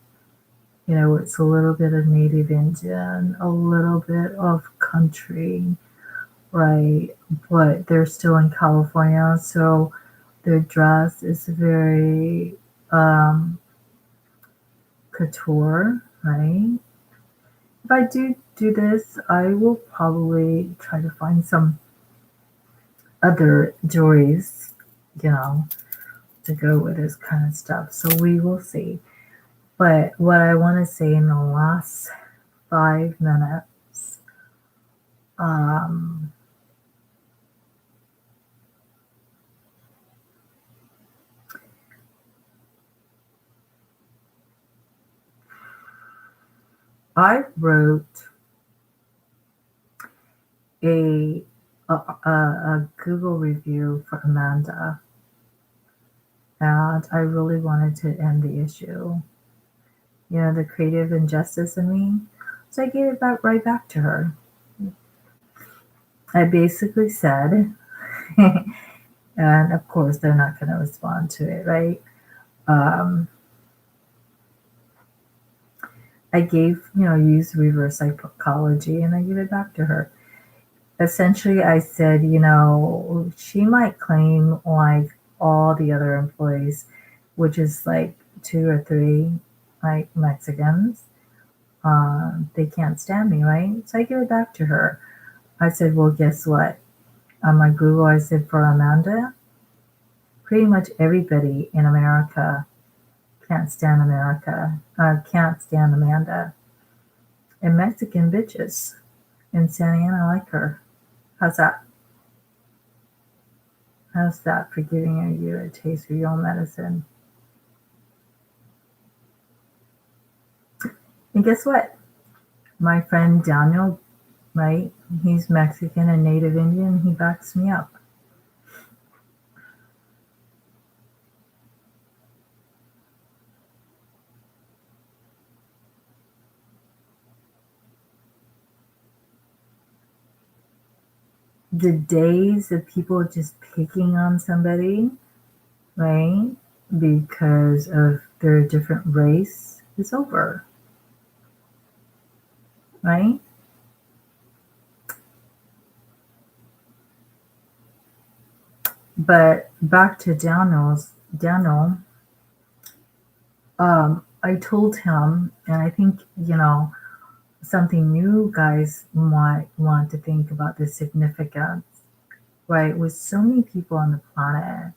It's a little bit of Native Indian, a little bit of country, right? But they're still in California, so their dress is very couture, right? If I do this, I will probably try to find some other jewelries, to go with this kind of stuff. So we will see. But what I want to say in the last 5 minutes, I wrote a Google review for Amanda, and I really wanted to end the issue. The creative injustice in me. So I gave it right back to her. I basically said, and of course they're not going to respond to it, right? I gave, use reverse psychology, and I gave it back to her. Essentially, I said, she might claim like all the other employees, which is like 2 or 3, like Mexicans. They can't stand me, right? So I gave it back to her. I said, well, guess what? On my Google, I said, for Amanda, pretty much everybody in America can't stand can't stand Amanda. And Mexican bitches in Santa Ana like her. How's that? How's that for giving you a taste of your own medicine? And guess what? My friend Daniel, right? He's Mexican and Native Indian. He backs me up. The days of people just picking on somebody, right, because of their different race is over, right? But back to Daniel, I told him, and I think, something you guys might want to think about the significance, right? With so many people on the planet,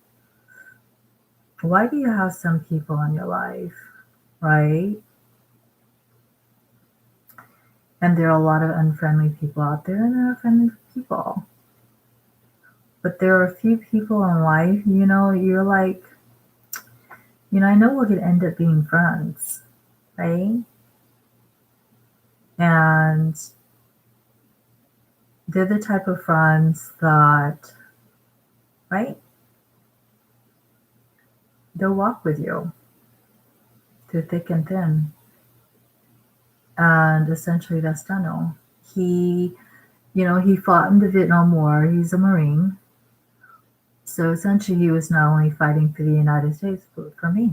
why do you have some people in your life, right? And there are a lot of unfriendly people out there, and there are friendly people. But there are a few people in life, you're like, I know we're going to end up being friends, right? And they're the type of friends that, right? They'll walk with you through thick and thin. And essentially that's Daniel. He fought in the Vietnam War. He's a Marine. So essentially he was not only fighting for the United States, but for me.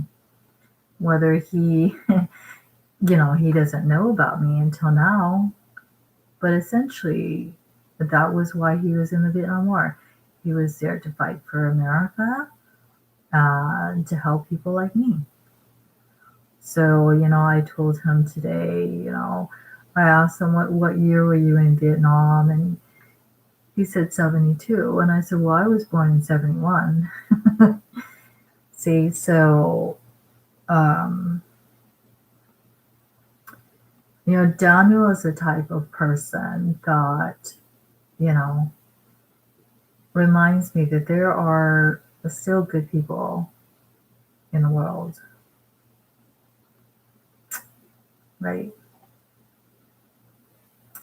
Whether he, he doesn't know about me until now, but essentially that was why he was in the Vietnam War. He was there to fight for America and to help people like me. So, I told him today, I asked him, what year were you in Vietnam? And he said 72. And I said, well, I was born in 71. See, so, Daniel is the type of person that, reminds me that there are still good people in the world. Right?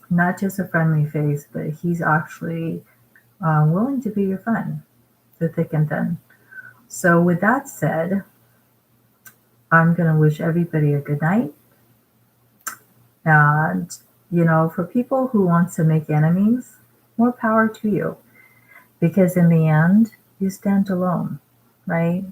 Not just a friendly face, but he's actually willing to be your friend through thick and thin. So with that said, I'm going to wish everybody a good night. And, for people who want to make enemies, more power to you. Because in the end, you stand alone, right?